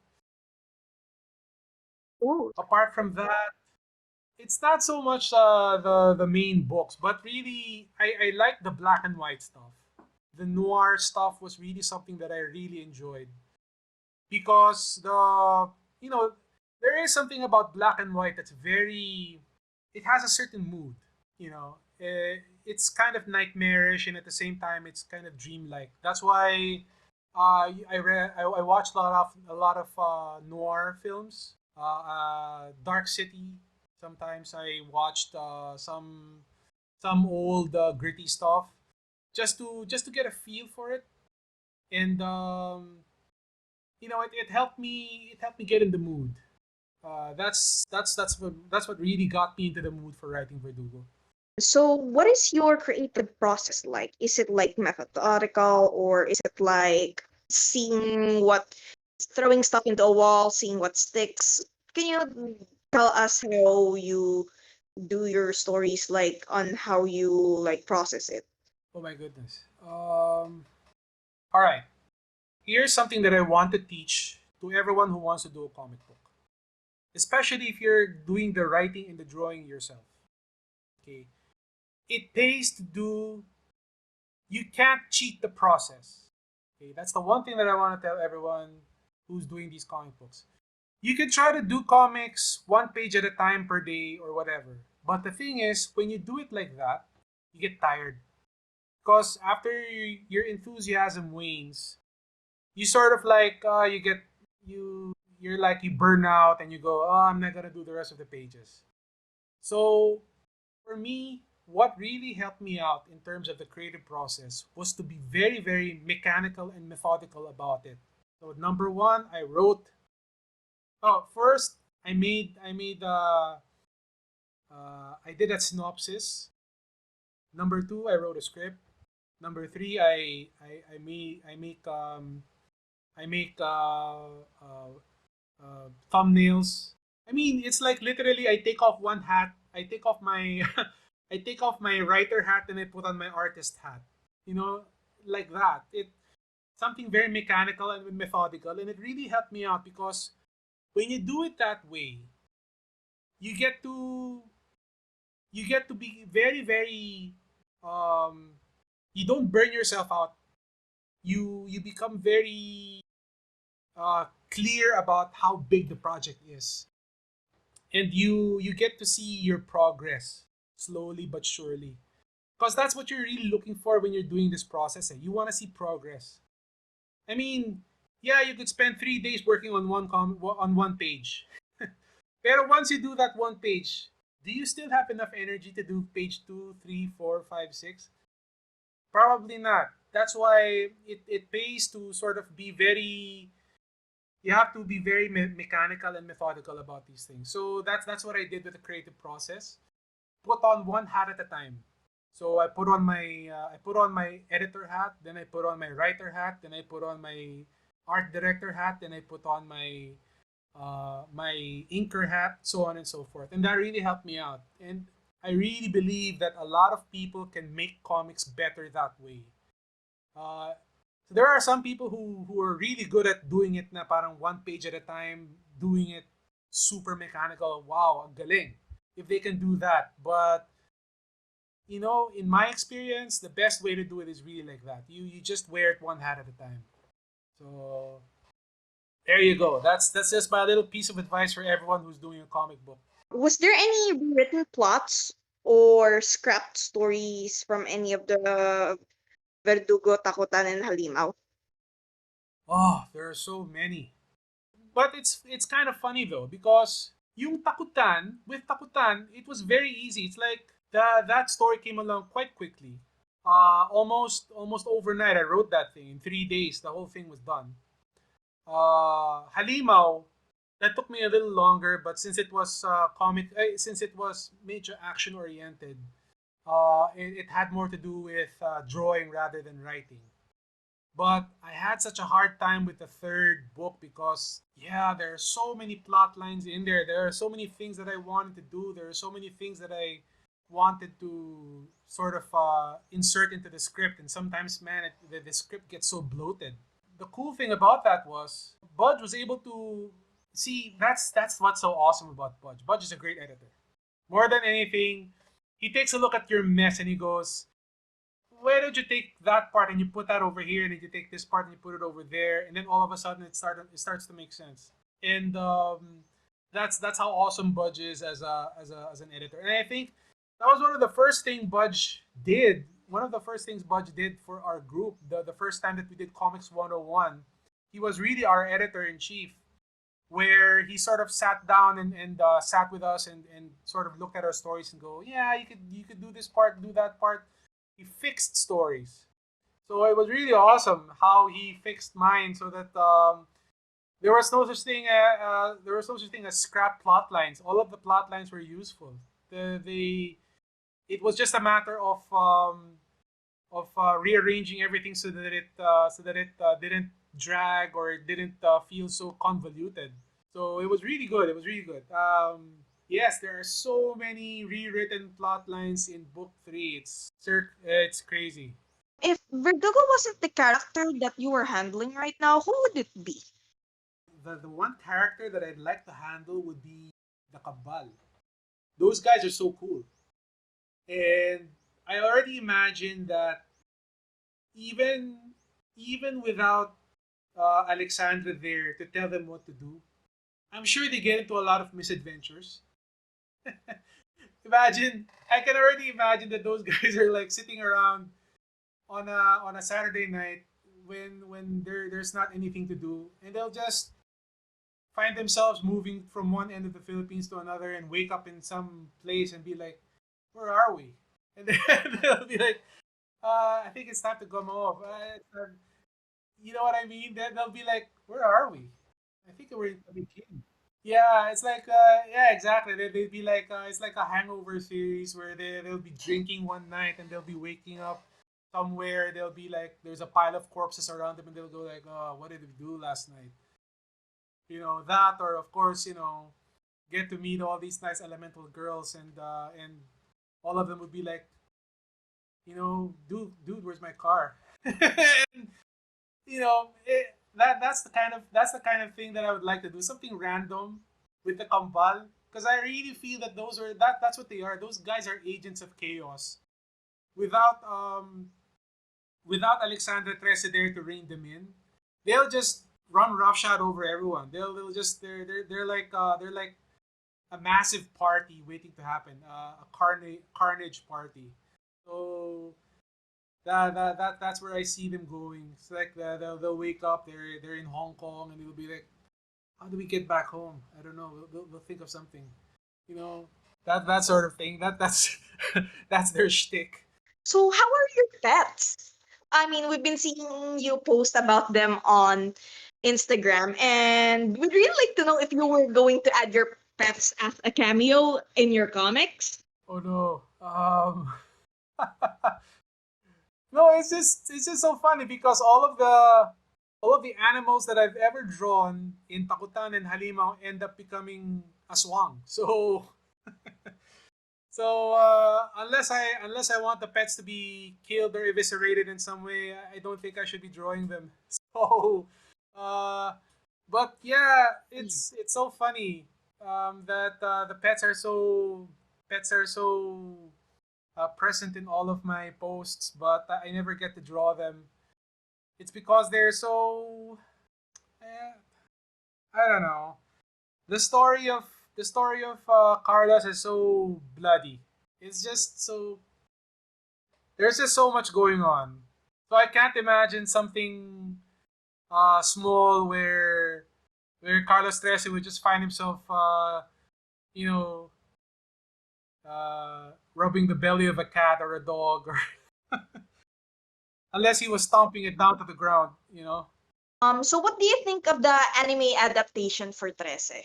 Ooh. Apart from that, it's not so much the main books, but really I like the black and white stuff. The noir stuff was really something that I really enjoyed because you know there is something about black and white that's very it has a certain mood. you know it's kind of nightmarish, and at the same time it's kind of dreamlike. That's why I watched a lot of noir films, Dark City. Sometimes I watched some old gritty stuff just to get a feel for it. And it helped me get in the mood. That's what really got me into the mood for writing Verdugo. So, what is your creative process like? Is it like methodical, or is it like seeing what, throwing stuff into a wall, seeing what sticks? Can you tell us how you do your stories, like on how you like process it? Oh my goodness. All right. Here's something that I want to teach to everyone who wants to do a comic book, especially if you're doing the writing and the drawing yourself. Okay, it pays to do. You can't cheat the process. Okay, that's the one thing that I want to tell everyone who's doing these comic books. You can try to do comics one page at a time per day or whatever. But the thing is, when you do it like that, you get tired. Because after your enthusiasm wanes, you sort of like you get you're like you burn out and you go, oh, I'm not gonna do the rest of the pages. So for me, what really helped me out in terms of the creative process was to be very, very mechanical and methodical about it. So number one, I wrote. Oh, first I did a synopsis. Number two, I wrote a script. Number three, I make thumbnails. I mean, it's like literally I take off one hat, I take off my I take off my writer hat and I put on my artist hat. You know, like that. It something very mechanical and methodical, and it really helped me out because when you do it that way, you get to be very very um you don't burn yourself out. You become very clear about how big the project is, and you get to see your progress slowly but surely, because that's what you're really looking for when you're doing this process. You want to see progress. I mean, yeah, you could spend 3 days working on on one page. Pero once you do that one page, do you still have enough energy to do page 2, 3, 4, 5, 6? Probably not. That's why it pays to sort of be very you have to be very mechanical and methodical about these things. So that's what I did with the creative process. Put on one hat at a time. So I put on my editor hat, then I put on my writer hat, then I put on my art director hat, then I put on my inker hat, so on and so forth. And that really helped me out. And I really believe that a lot of people can make comics better that way. Uh, so there are some people who are really good at doing it na parang one page at a time, doing it super mechanical. Wow, ang galing. If they can do that. But in my experience, the best way to do it is really like that. You just wear it one hat at a time. So there you go. That's just my little piece of advice for everyone who's doing a comic book. Was there any written plots or scrapped stories from any of the Verdugo, Takutan, and Halimaw? Oh, there are so many. But it's kind of funny though because yung Takutan with Takutan, it was very easy. It's like that story came along quite quickly. Almost overnight, I wrote that thing in 3 days. The whole thing was done. Halimaw, that took me a little longer, but since it was since it was major action oriented, it had more to do with drawing rather than writing. But I had such a hard time with the third book because, yeah, there are so many plot lines in there. There are so many things that I wanted to do. There are so many things that I wanted to sort of insert into the script. And sometimes, man, the script gets so bloated. The cool thing about that was Budge was able to see. That's what's so awesome about Budge. Budge is a great editor. More than anything, he takes a look at your mess and he goes, why don't you take that part and you put that over here, and then you take this part and you put it over there, and then all of a sudden it starts to make sense. And that's how awesome Budge is as an editor. And I think that was one of the first thing Budge did. One of the first things Budge did for our group, the first time that we did Comics 101, he was really our editor in chief, where he sort of sat down and sat with us and sort of looked at our stories and go, yeah, you could do this part, do that part. He fixed stories. So it was really awesome how he fixed mine so that there was no such thing as scrap plot lines. All of the plot lines were useful. It was just a matter of rearranging everything so that it didn't drag or it didn't feel so convoluted. So it was really good. It was really good. Yes, there are so many rewritten plot lines in book 3. It's crazy. If Verdugo wasn't the character that you were handling right now, who would it be? The one character that I'd like to handle would be the Cabal. Those guys are so cool. And I already imagine that even even without Alexandra there to tell them what to do, I'm sure they get into a lot of misadventures. Imagine, I can already imagine that those guys are like sitting around on a Saturday night when there's not anything to do, and they'll just find themselves moving from one end of the Philippines to another and wake up in some place and be like, "Where are we?" And then they'll be like, "I think it's time to come off." You know what I mean? Then they'll be like, "Where are we?" I think we're in Takutan. Yeah, it's like yeah, exactly. They'd be like it's like a hangover series where they'll be drinking one night and they'll be waking up somewhere. They'll be like there's a pile of corpses around them and they'll go like, "Oh, what did we do last night?" That, or of course, get to meet all these nice elemental girls, and all of them would be like, dude, where's my car? And, that's the kind of thing that I would like to do. Something random with the kambal, because I really feel that that's what they are. Those guys are agents of chaos. Without without Alexandra Trese there to rein them in, they'll just run roughshod over everyone. They'll just they're like a massive party waiting to happen, a carnage party. So that's where I see them going. It's like they'll wake up. They're in Hong Kong and they'll be like, how do we get back home? I don't know. They'll think of something, you know, that sort of thing. That's that's their shtick. So how are your pets? I mean, we've been seeing you post about them on Instagram, and we'd really like to know if you were going to add your pets as a cameo in your comics. Oh no. No, it's just so funny because all of the animals that I've ever drawn in Takutan and Halimaw end up becoming Aswang. So unless I want the pets to be killed or eviscerated in some way, I don't think I should be drawing them. So, uh, but yeah, it's so funny that the pets are so present in all of my posts, but I never get to draw them. It's because they're so eh, I don't know. The story of Carlos is so bloody. It's just so there's just so much going on. So I can't imagine something small where Carlos Trese would just find himself you know rubbing the belly of a cat or a dog, or unless he was stomping it down to the ground. So what do you think of the anime adaptation for Trese?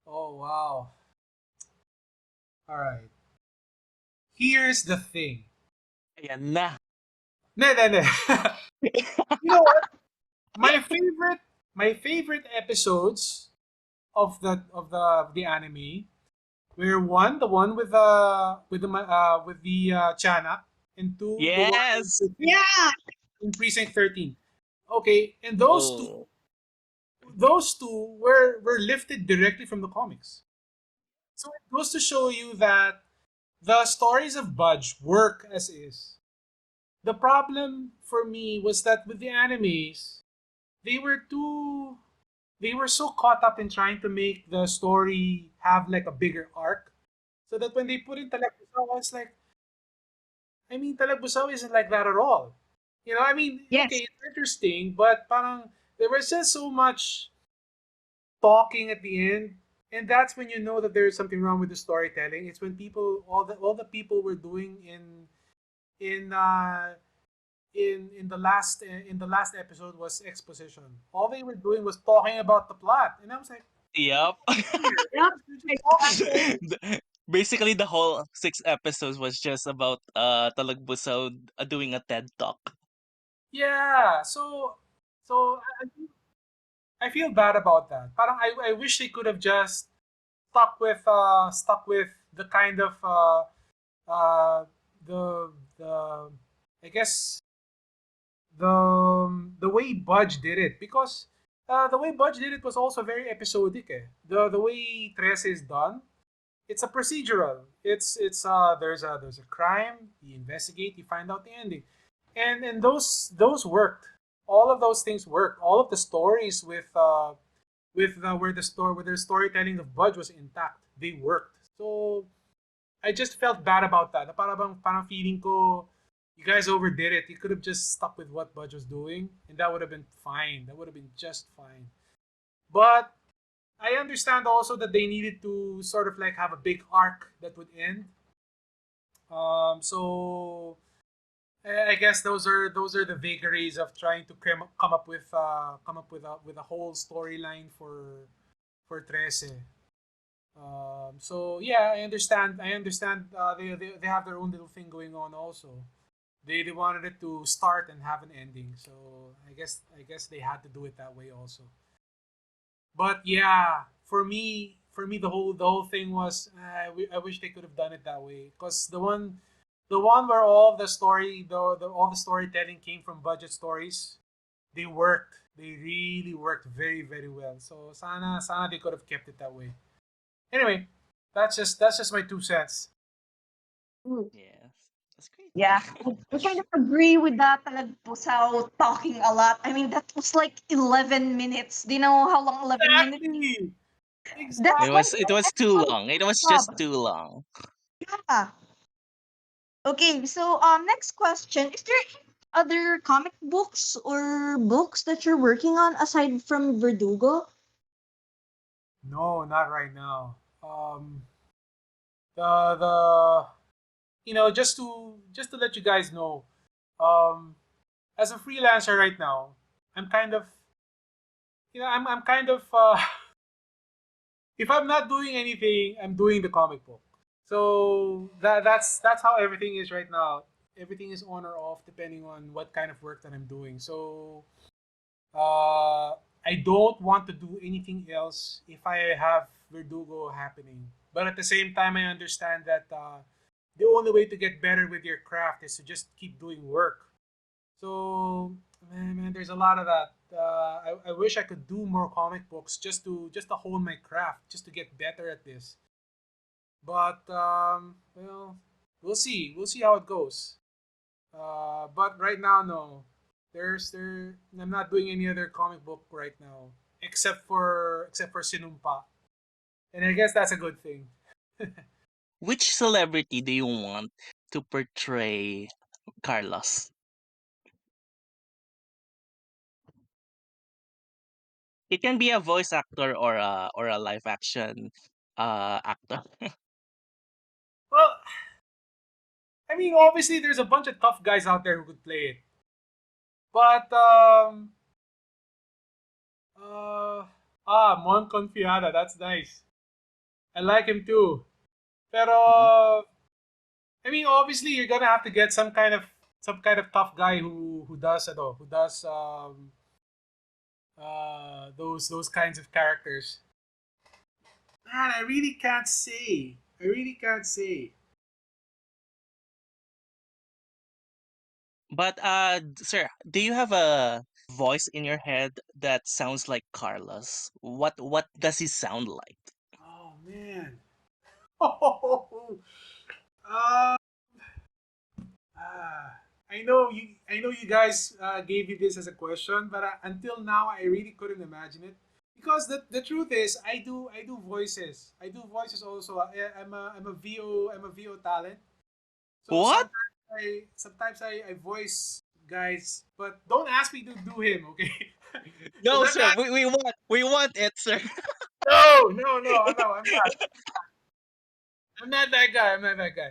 Oh wow. All right. Here's the thing. Ayan na. Ne, ne, ne. You know what? My favorite episodes of the anime were one, the one with the Chanak, and two, the one Yes. Yeah. in Precinct 13. Okay, and those two Oh. those two were lifted directly from the comics. So it goes to show you that the stories of Budge work as is. The problem for me was that with the animes, they were too they were so caught up in trying to make the story have like a bigger arc. So that when they put in Talagbusaw, I was like, I mean, Talagbusaw isn't like that at all. I mean, Yes. okay, it's interesting, but parang there was just so much talking at the end, and that's when you know that there's something wrong with the storytelling. It's when all the people were doing in in the last episode was exposition. All they were doing was talking about the plot, and I was like, Yep. Yep. you're just talking. Exactly. Basically, the whole 6 episodes was just about Talagbusaw doing a TED talk. Yeah, so I feel bad about that. Parang I wish they could have just stuck with the kind of uh the I guess the way Budge did it, because the way Budge did it was also very episodic. The way Tres is done, it's a procedural. It's there's a crime, you investigate, you find out the ending, and those worked. All of those things worked. All of the stories with where their storytelling of Budge was intact. They worked. So I just felt bad about that. Na parang feeling ko, you guys overdid it. You could have just stuck with what Budge was doing, and that would have been fine. That would have been just fine. But I understand also that they needed to sort of like have a big arc that would end. So I guess those are the vagaries of trying to come up with a whole storyline for Trese. So yeah, I understand. I understand. They have their own little thing going on also. They wanted it to start and have an ending. So I guess they had to do it that way also. But yeah, for me the whole thing was I wish they could have done it that way because the one where all the story all the storytelling came from budget stories, they worked. They really worked very very well. So sana they could have kept it that way. Anyway, that's just my 2 cents. Mm. Yes, that's great. Yeah, I kind of agree with that. Talagpusaw talking a lot. I mean, that was like 11 minutes. Do you know how long 11 minutes? Exactly. That's It like was Exactly. it an was too episode long. It was just job. too long. Yeah. Okay, so next question. Is there any other comic books or books that you're working on aside from Verdugo? No, not right now. The just to let you guys know, um, as a freelancer right now, I'm kind of I'm kind of if I'm not doing anything, I'm doing the comic book. So that's how everything is right now. Everything is on or off depending on what kind of work that I'm doing. So I don't want to do anything else if I have Verdugo happening. But at the same time, I understand that the only way to get better with your craft is to just keep doing work. So, man, there's a lot of that. I wish I could do more comic books just to hone my craft, just to get better at this. But well, we'll see. We'll see how it goes. But right now, no. I'm not doing any other comic book right now, except for Sinumpa, and I guess that's a good thing. Which celebrity do you want to portray Carlos? It can be a voice actor or a live action actor. Well, I mean, obviously, there's a bunch of tough guys out there who could play it, but uh, Mon Confiada, that's nice. I like him too. Mhm. Pero I mean, obviously, you're gonna have to get some kind of tough guy who does those kinds of characters. Man, I really can't say. I really can't say. But sir, do you have a voice in your head that sounds like Carlos? What does he sound like? Oh man. uh, I know you guys gave me this as a question, but until now I really couldn't imagine it because the truth is I do voices. I do voices also. I'm a VO talent. So What? sometimes I voice guys, but don't ask me to do him, okay? Because No, I'm sir. not. We want it, sir. No, no, no, no. I'm not. I'm not that guy. I'm not that guy.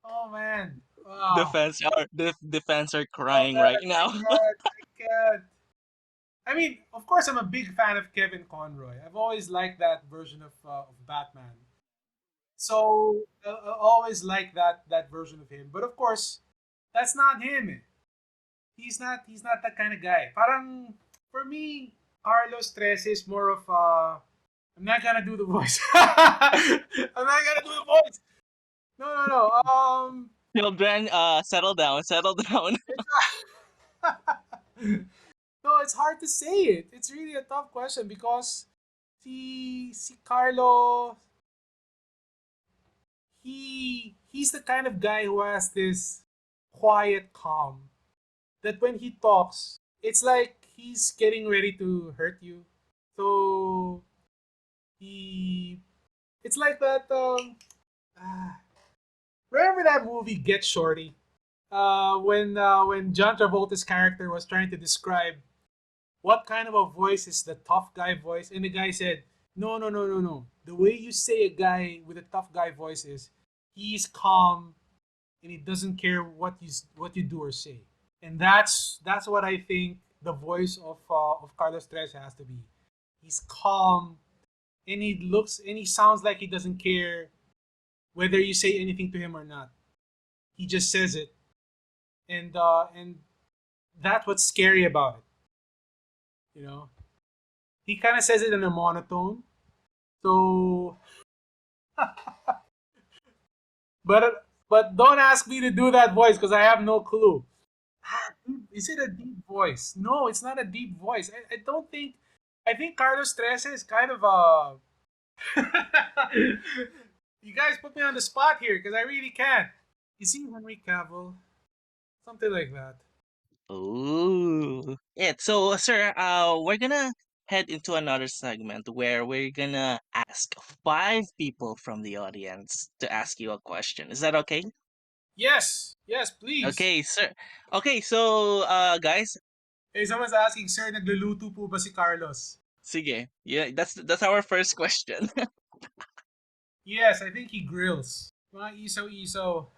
Oh man. The Oh, fans are the fans are oh crying man, right I now. can't. I can't. I mean, of course, I'm a big fan of Kevin Conroy. I've always liked that version of Batman. So I always like that version of him. But of course, that's not him. Eh. He's not that kind of guy. Parang for me, Carlos Trese is more of I'm not gonna do the voice. I'm not gonna do the voice. No, no, no. Children, settle down, settle down. It's no, it's hard to say it. It's really a tough question because si Carlo, he's the kind of guy who has this quiet calm that when he talks, it's like he's getting ready to hurt you. So he, it's like that. Ah, remember that movie Get Shorty? When John Travolta's character was trying to describe what kind of a voice is the tough guy voice, and the guy said, "No, no, no, no, no. The way you say a guy with a tough guy voice is he's calm and he doesn't care what you do or say." And that's what I think the voice of Carlos Trese has to be. He's calm and he sounds like he doesn't care whether you say anything to him or not. He just says it, and that's what's scary about it. You know, he kind of says it in a monotone. So, but don't ask me to do that voice because I have no clue. Is it a deep voice? No, it's not a deep voice. I don't think. I think Carlos Trese is kind of a. You guys put me on the spot here because I really can't. Is he Henry Cavill? Something like that. Ooh. Yeah, so sir, we're gonna head into another segment where we're gonna ask five people from the audience to ask you a question. Is that okay? Yes, yes, please. Okay, sir. Okay, so guys, Hey, someone's asking, Sir, nagluluto po ba si Carlos? sige. Yeah, that's our first question. Yes, I think he grills. Mga isaw-isaw.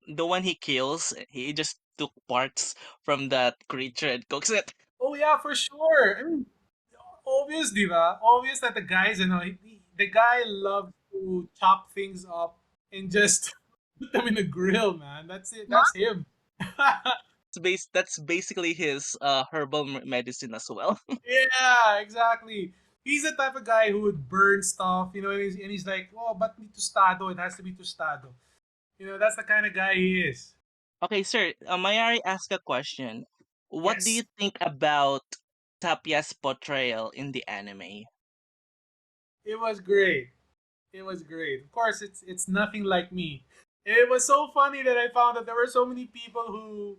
The one he kills, he just took parts from that creature and cooks it. Oh yeah, for sure. I mean, obvious, diva. Obvious that the guys, the guy loves to chop things up and just put them in a grill, man. That's it. That's him. That's basically his herbal medicine as well. Yeah, exactly. He's the type of guy who would burn stuff, and he's like, oh, but tostado. It has to be tostado. That's the kind of guy he is. Okay, sir, may I ask a question? What do you Yes. think about Tapia's portrayal in the anime? It was great. It was great. Of course, it's nothing like me. It was so funny that I found that there were so many people who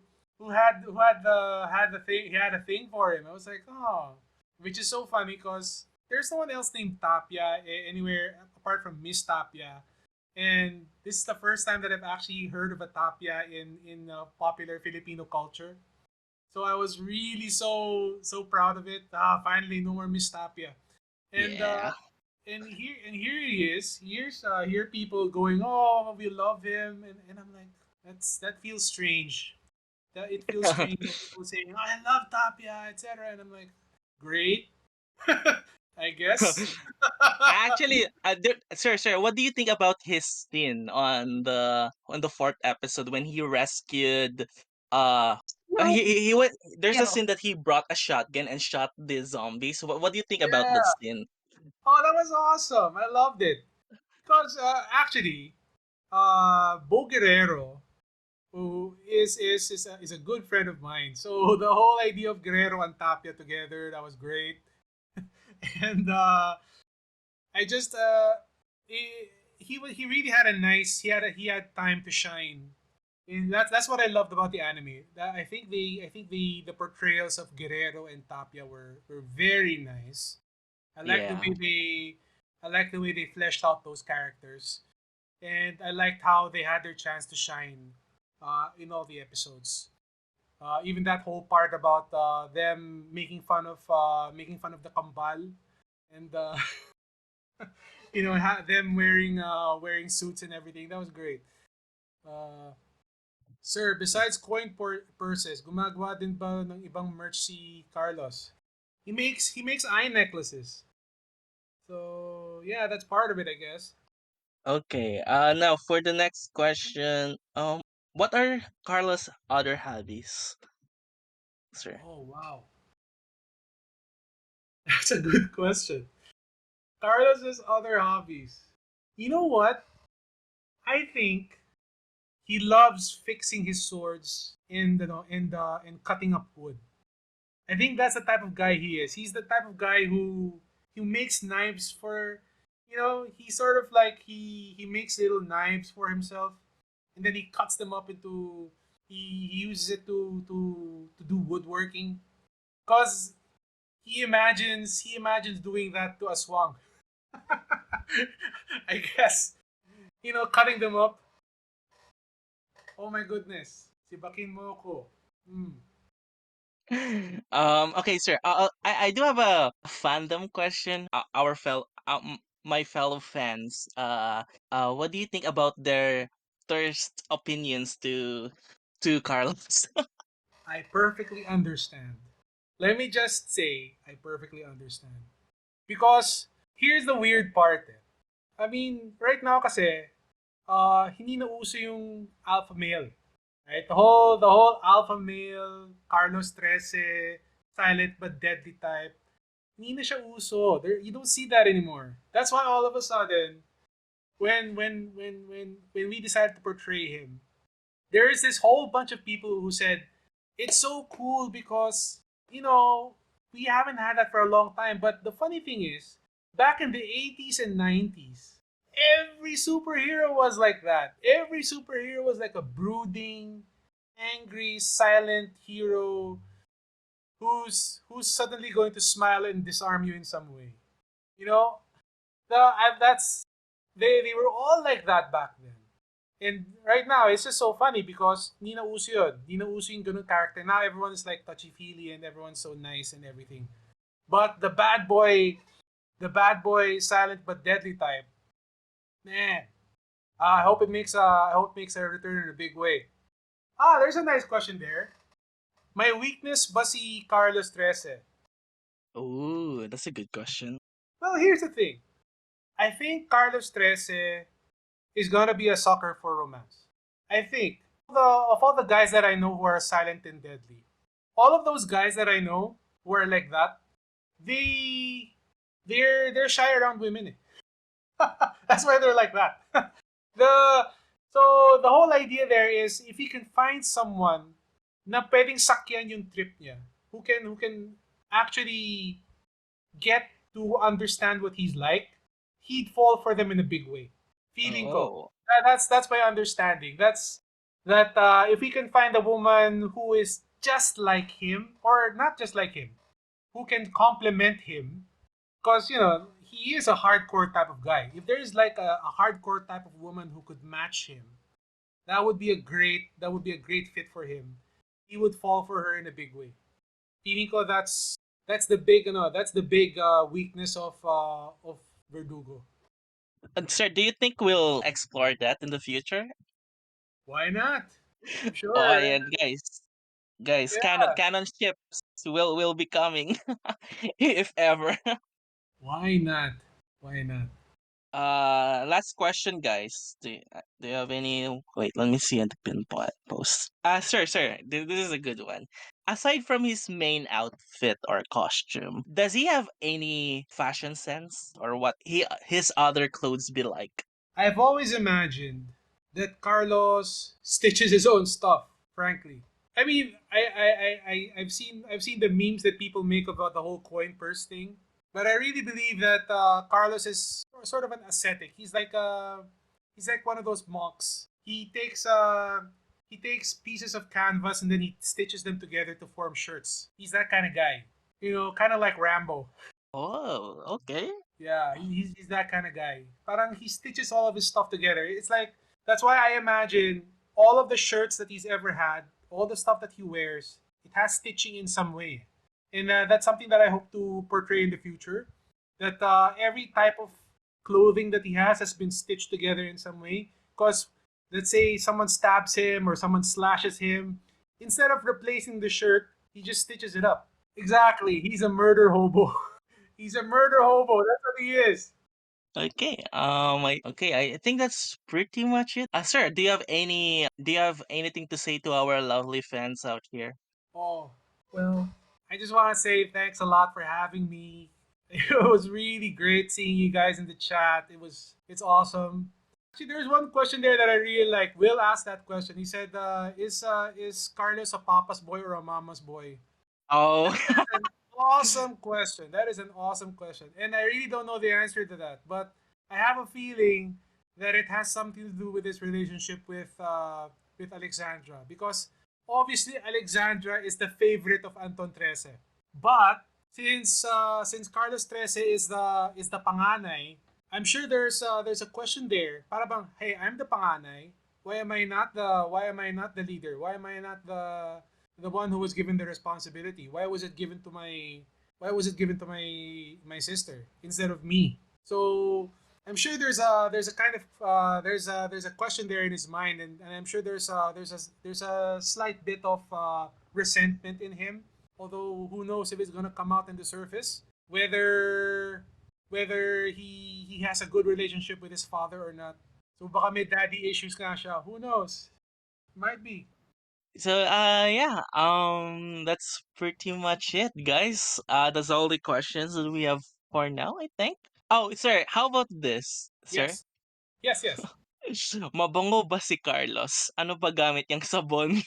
had a thing for him. I was like, oh, which is so funny because there's no one else named Tapia anywhere apart from Miss Tapia, and this is the first time that I've actually heard of a Tapia in popular Filipino culture. So I was really so proud of it. Finally, no more Miss Tapia, and Yeah. here he is. Here people going, oh, we love him, and I'm like, that feels strange. That it feels strange that people saying, oh, I love Tapia, etc. And I'm like, great, I guess. Actually, sir, what do you think about his scene on the fourth episode when he rescued uh No, he went there's a pero scene that he brought a shotgun and shot the zombies. What do you think about that Yeah. scene? Oh, that was awesome. I loved it because actually, Bo Guerrero, who is a good friend of mine. So the whole idea of Guerrero and Tapia together, that was great. And I just he really had a nice he had time to shine. And that's what I loved about the anime. I think the portrayals of Guerrero and Tapia were very nice. I like the Yeah. way they I like the way they fleshed out those characters, and I liked how they had their chance to shine in all the episodes. Even that whole part about them making fun of the kambal, and them wearing suits and everything. That was great. Uh, Sir, besides purses, gumagawa din ba ng ibang merch si Carlos? He makes eye necklaces. So yeah, that's part of it, I guess. Okay. Now for the next question, what are Carlos' other hobbies, sir? Oh wow, that's a good question. Carlos's other hobbies. You know what? I think he loves fixing his swords and cutting up wood. I think that's the type of guy he is. He's the type of guy who makes knives for, he sort of like he makes little knives for himself, and then he cuts them up into he uses it to do woodworking, cause he imagines doing that to Aswang. I guess, cutting them up. Oh my goodness. Sibakin mo ko. Okay, sir. I do have a fandom question. My fellow fans. What do you think about their first opinions to Carlos? I perfectly understand. Let me just say, I perfectly understand. Because here's the weird part. I mean, right now kasi, hindi na uso yung alpha male. Right? The whole alpha male, Carlos Trese, silent but deadly type, hindi na siya uso. You don't see that anymore. That's why all of a sudden, when we decided to portray him, there is this whole bunch of people who said it's so cool because we haven't had that for a long time. But the funny thing is, back in the 80s and 90s, every superhero was like that. Every superhero was like a brooding, angry, silent hero who's suddenly going to smile and disarm you in some way. You know, that's they were all like that back then. And right now, it's just so funny because hindi na uso yun. Hindi na uso yung ganun character. Now everyone's like touchy-feely and everyone's so nice and everything. But the bad boy, silent but deadly type, man, I hope it makes a return in a big way. There's a nice question there. My weakness ba si Carlos Trese? Ooh, that's a good question. Well, here's the thing. I think Carlos Trese is gonna be a sucker for romance. I think of all the guys that I know who are silent and deadly, all of those guys that I know who are like that, they they're shy around women. That's why they're like that. the the whole idea there is if you can find someone na pwedeng sakyan yung trip niya, who can actually get to understand what he's like, he'd fall for them in a big way. Feeling ko. Oh. That's my understanding. That's that if we can find a woman who is just like him or not just like him, who can complement him, because he is a hardcore type of guy. If there is like a hardcore type of woman who could match him, that would be a great fit for him. He would fall for her in a big way. Feeling ko that's the big weakness of Verdugo. Sir, do you think we'll explore that in the future? Why not? I'm Oh, sure. and guys, Yeah. canon ships will be coming if ever. Why not? Why not? Last question, guys. Do you have any? Wait, let me see on the pin post. Sir, this is a good one. Aside from his main outfit or costume, does he have any fashion sense or what his other clothes be like? I've always imagined that Carlos stitches his own stuff. Frankly, I mean, I've seen the memes that people make about the whole coin purse thing, but I really believe that Carlos is sort of an ascetic. He's like one of those monks. He takes pieces of canvas and then he stitches them together to form shirts. He's that kind of guy. Kind of like Rambo. Oh, okay. Yeah, he's that kind of guy. Parang he stitches all of his stuff together. It's like that's why I imagine all of the shirts that he's ever had, all the stuff that he wears, it has stitching in some way, and that's something that I hope to portray in the future. That every type of clothing that he has been stitched together in some way. Because let's say someone stabs him or someone slashes him, instead of replacing the shirt, he just stitches it up. Exactly, he's a murder hobo. He's a murder hobo. That's what he is. Okay. I think that's pretty much it. Sir, do you have anything to say to our lovely fans out here? Oh, well, I just want to say thanks a lot for having me. It was really great seeing you guys in the chat. It's awesome. Actually, there's one question there that I really like. Will asked that question. He said, "Is Carlos a papa's boy or a mama's boy?" Oh. An awesome question. That is an awesome question. And I really don't know the answer to that. But I have a feeling that it has something to do with his relationship with Alexandra. Because obviously Alexandra is the favorite of Anton Trese. But since Carlos Trese is the panganay, I'm sure there's a question there. Para bang, hey, I'm the panganay. Why am I not the leader? Why am I not the one who was given the responsibility? Why was it given to my sister instead of me? So I'm sure there's a kind of there's a question there in his mind, and I'm sure there's a slight bit of resentment in him. Although who knows if it's gonna come out in the surface, whether he has a good relationship with his father or not. So baka may daddy issues nga siya. Who knows? Might be. So yeah, that's pretty much it, guys. That's all the questions that we have for now, I think. Oh, sir, how about this, sir? Yes. Yes, yes. Mabango ba si Carlos? Ano ba gamit niyang sabon?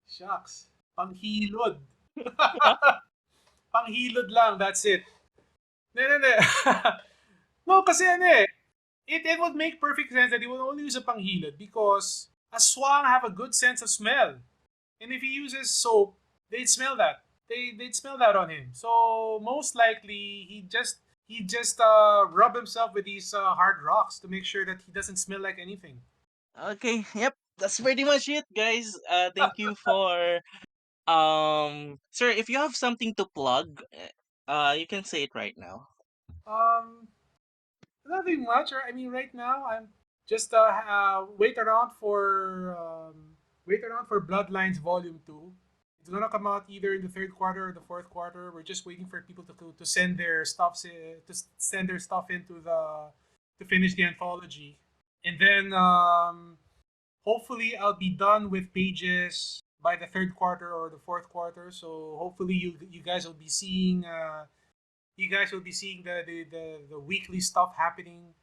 Shucks. Panghilod. Panghilod lang, that's it. No, no, no. No, kasi ano eh, it would make perfect sense that he would only use a panghilod because aswang have a good sense of smell. And if he uses soap, they'd smell that. They'd smell that on him. So most likely he just rub himself with these hard rocks to make sure that he doesn't smell like anything. Okay, yep. That's pretty much it, guys. Thank you for sir, if you have something to plug, you can say it right now. Um, Nothing much. I mean, right now I'm just wait around for Bloodlines Volume Two. It's gonna come out either in the third quarter or the fourth quarter. We're just waiting for people to send their send their stuff into the to finish the anthology, and then hopefully I'll be done with pages by the third quarter or the fourth quarter. So hopefully you guys will be seeing the weekly stuff happening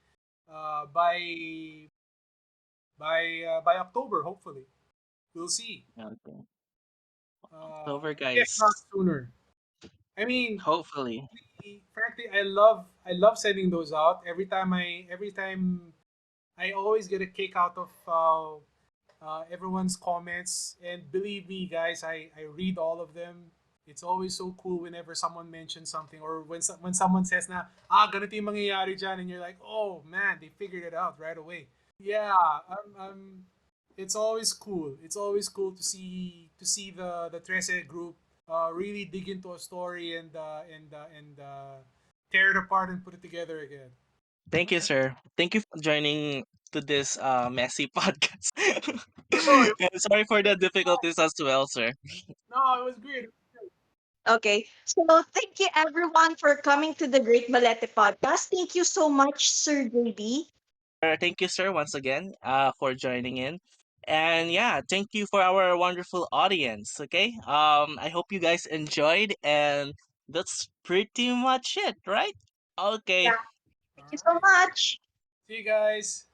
by October. Hopefully, we'll see. Okay. Over, If not guys. sooner. I mean, Hopefully. frankly, I love sending those out. Every time I always get a kick out of everyone's comments, and believe me, guys, I read all of them. It's always so cool whenever someone mentions something or when someone says na ganito yung mangyayari dyan, and you're like, oh man, they figured it out right away. Yeah, it's always cool. It's always cool to see the Trese group really dig into a story and tear it apart and put it together again. Thank you, sir. Thank you for joining to this messy podcast. No, And sorry for the difficulties as well, sir. no, it was great. Okay. So thank you everyone for coming to the Great Balete Podcast. Thank you so much, Sir JB. Thank you, sir, once again, for joining in. And yeah, thank you for our wonderful audience. Okay. I hope you guys enjoyed, and that's pretty much it, right? Okay. Yeah. All Thank you so right. much. See you guys.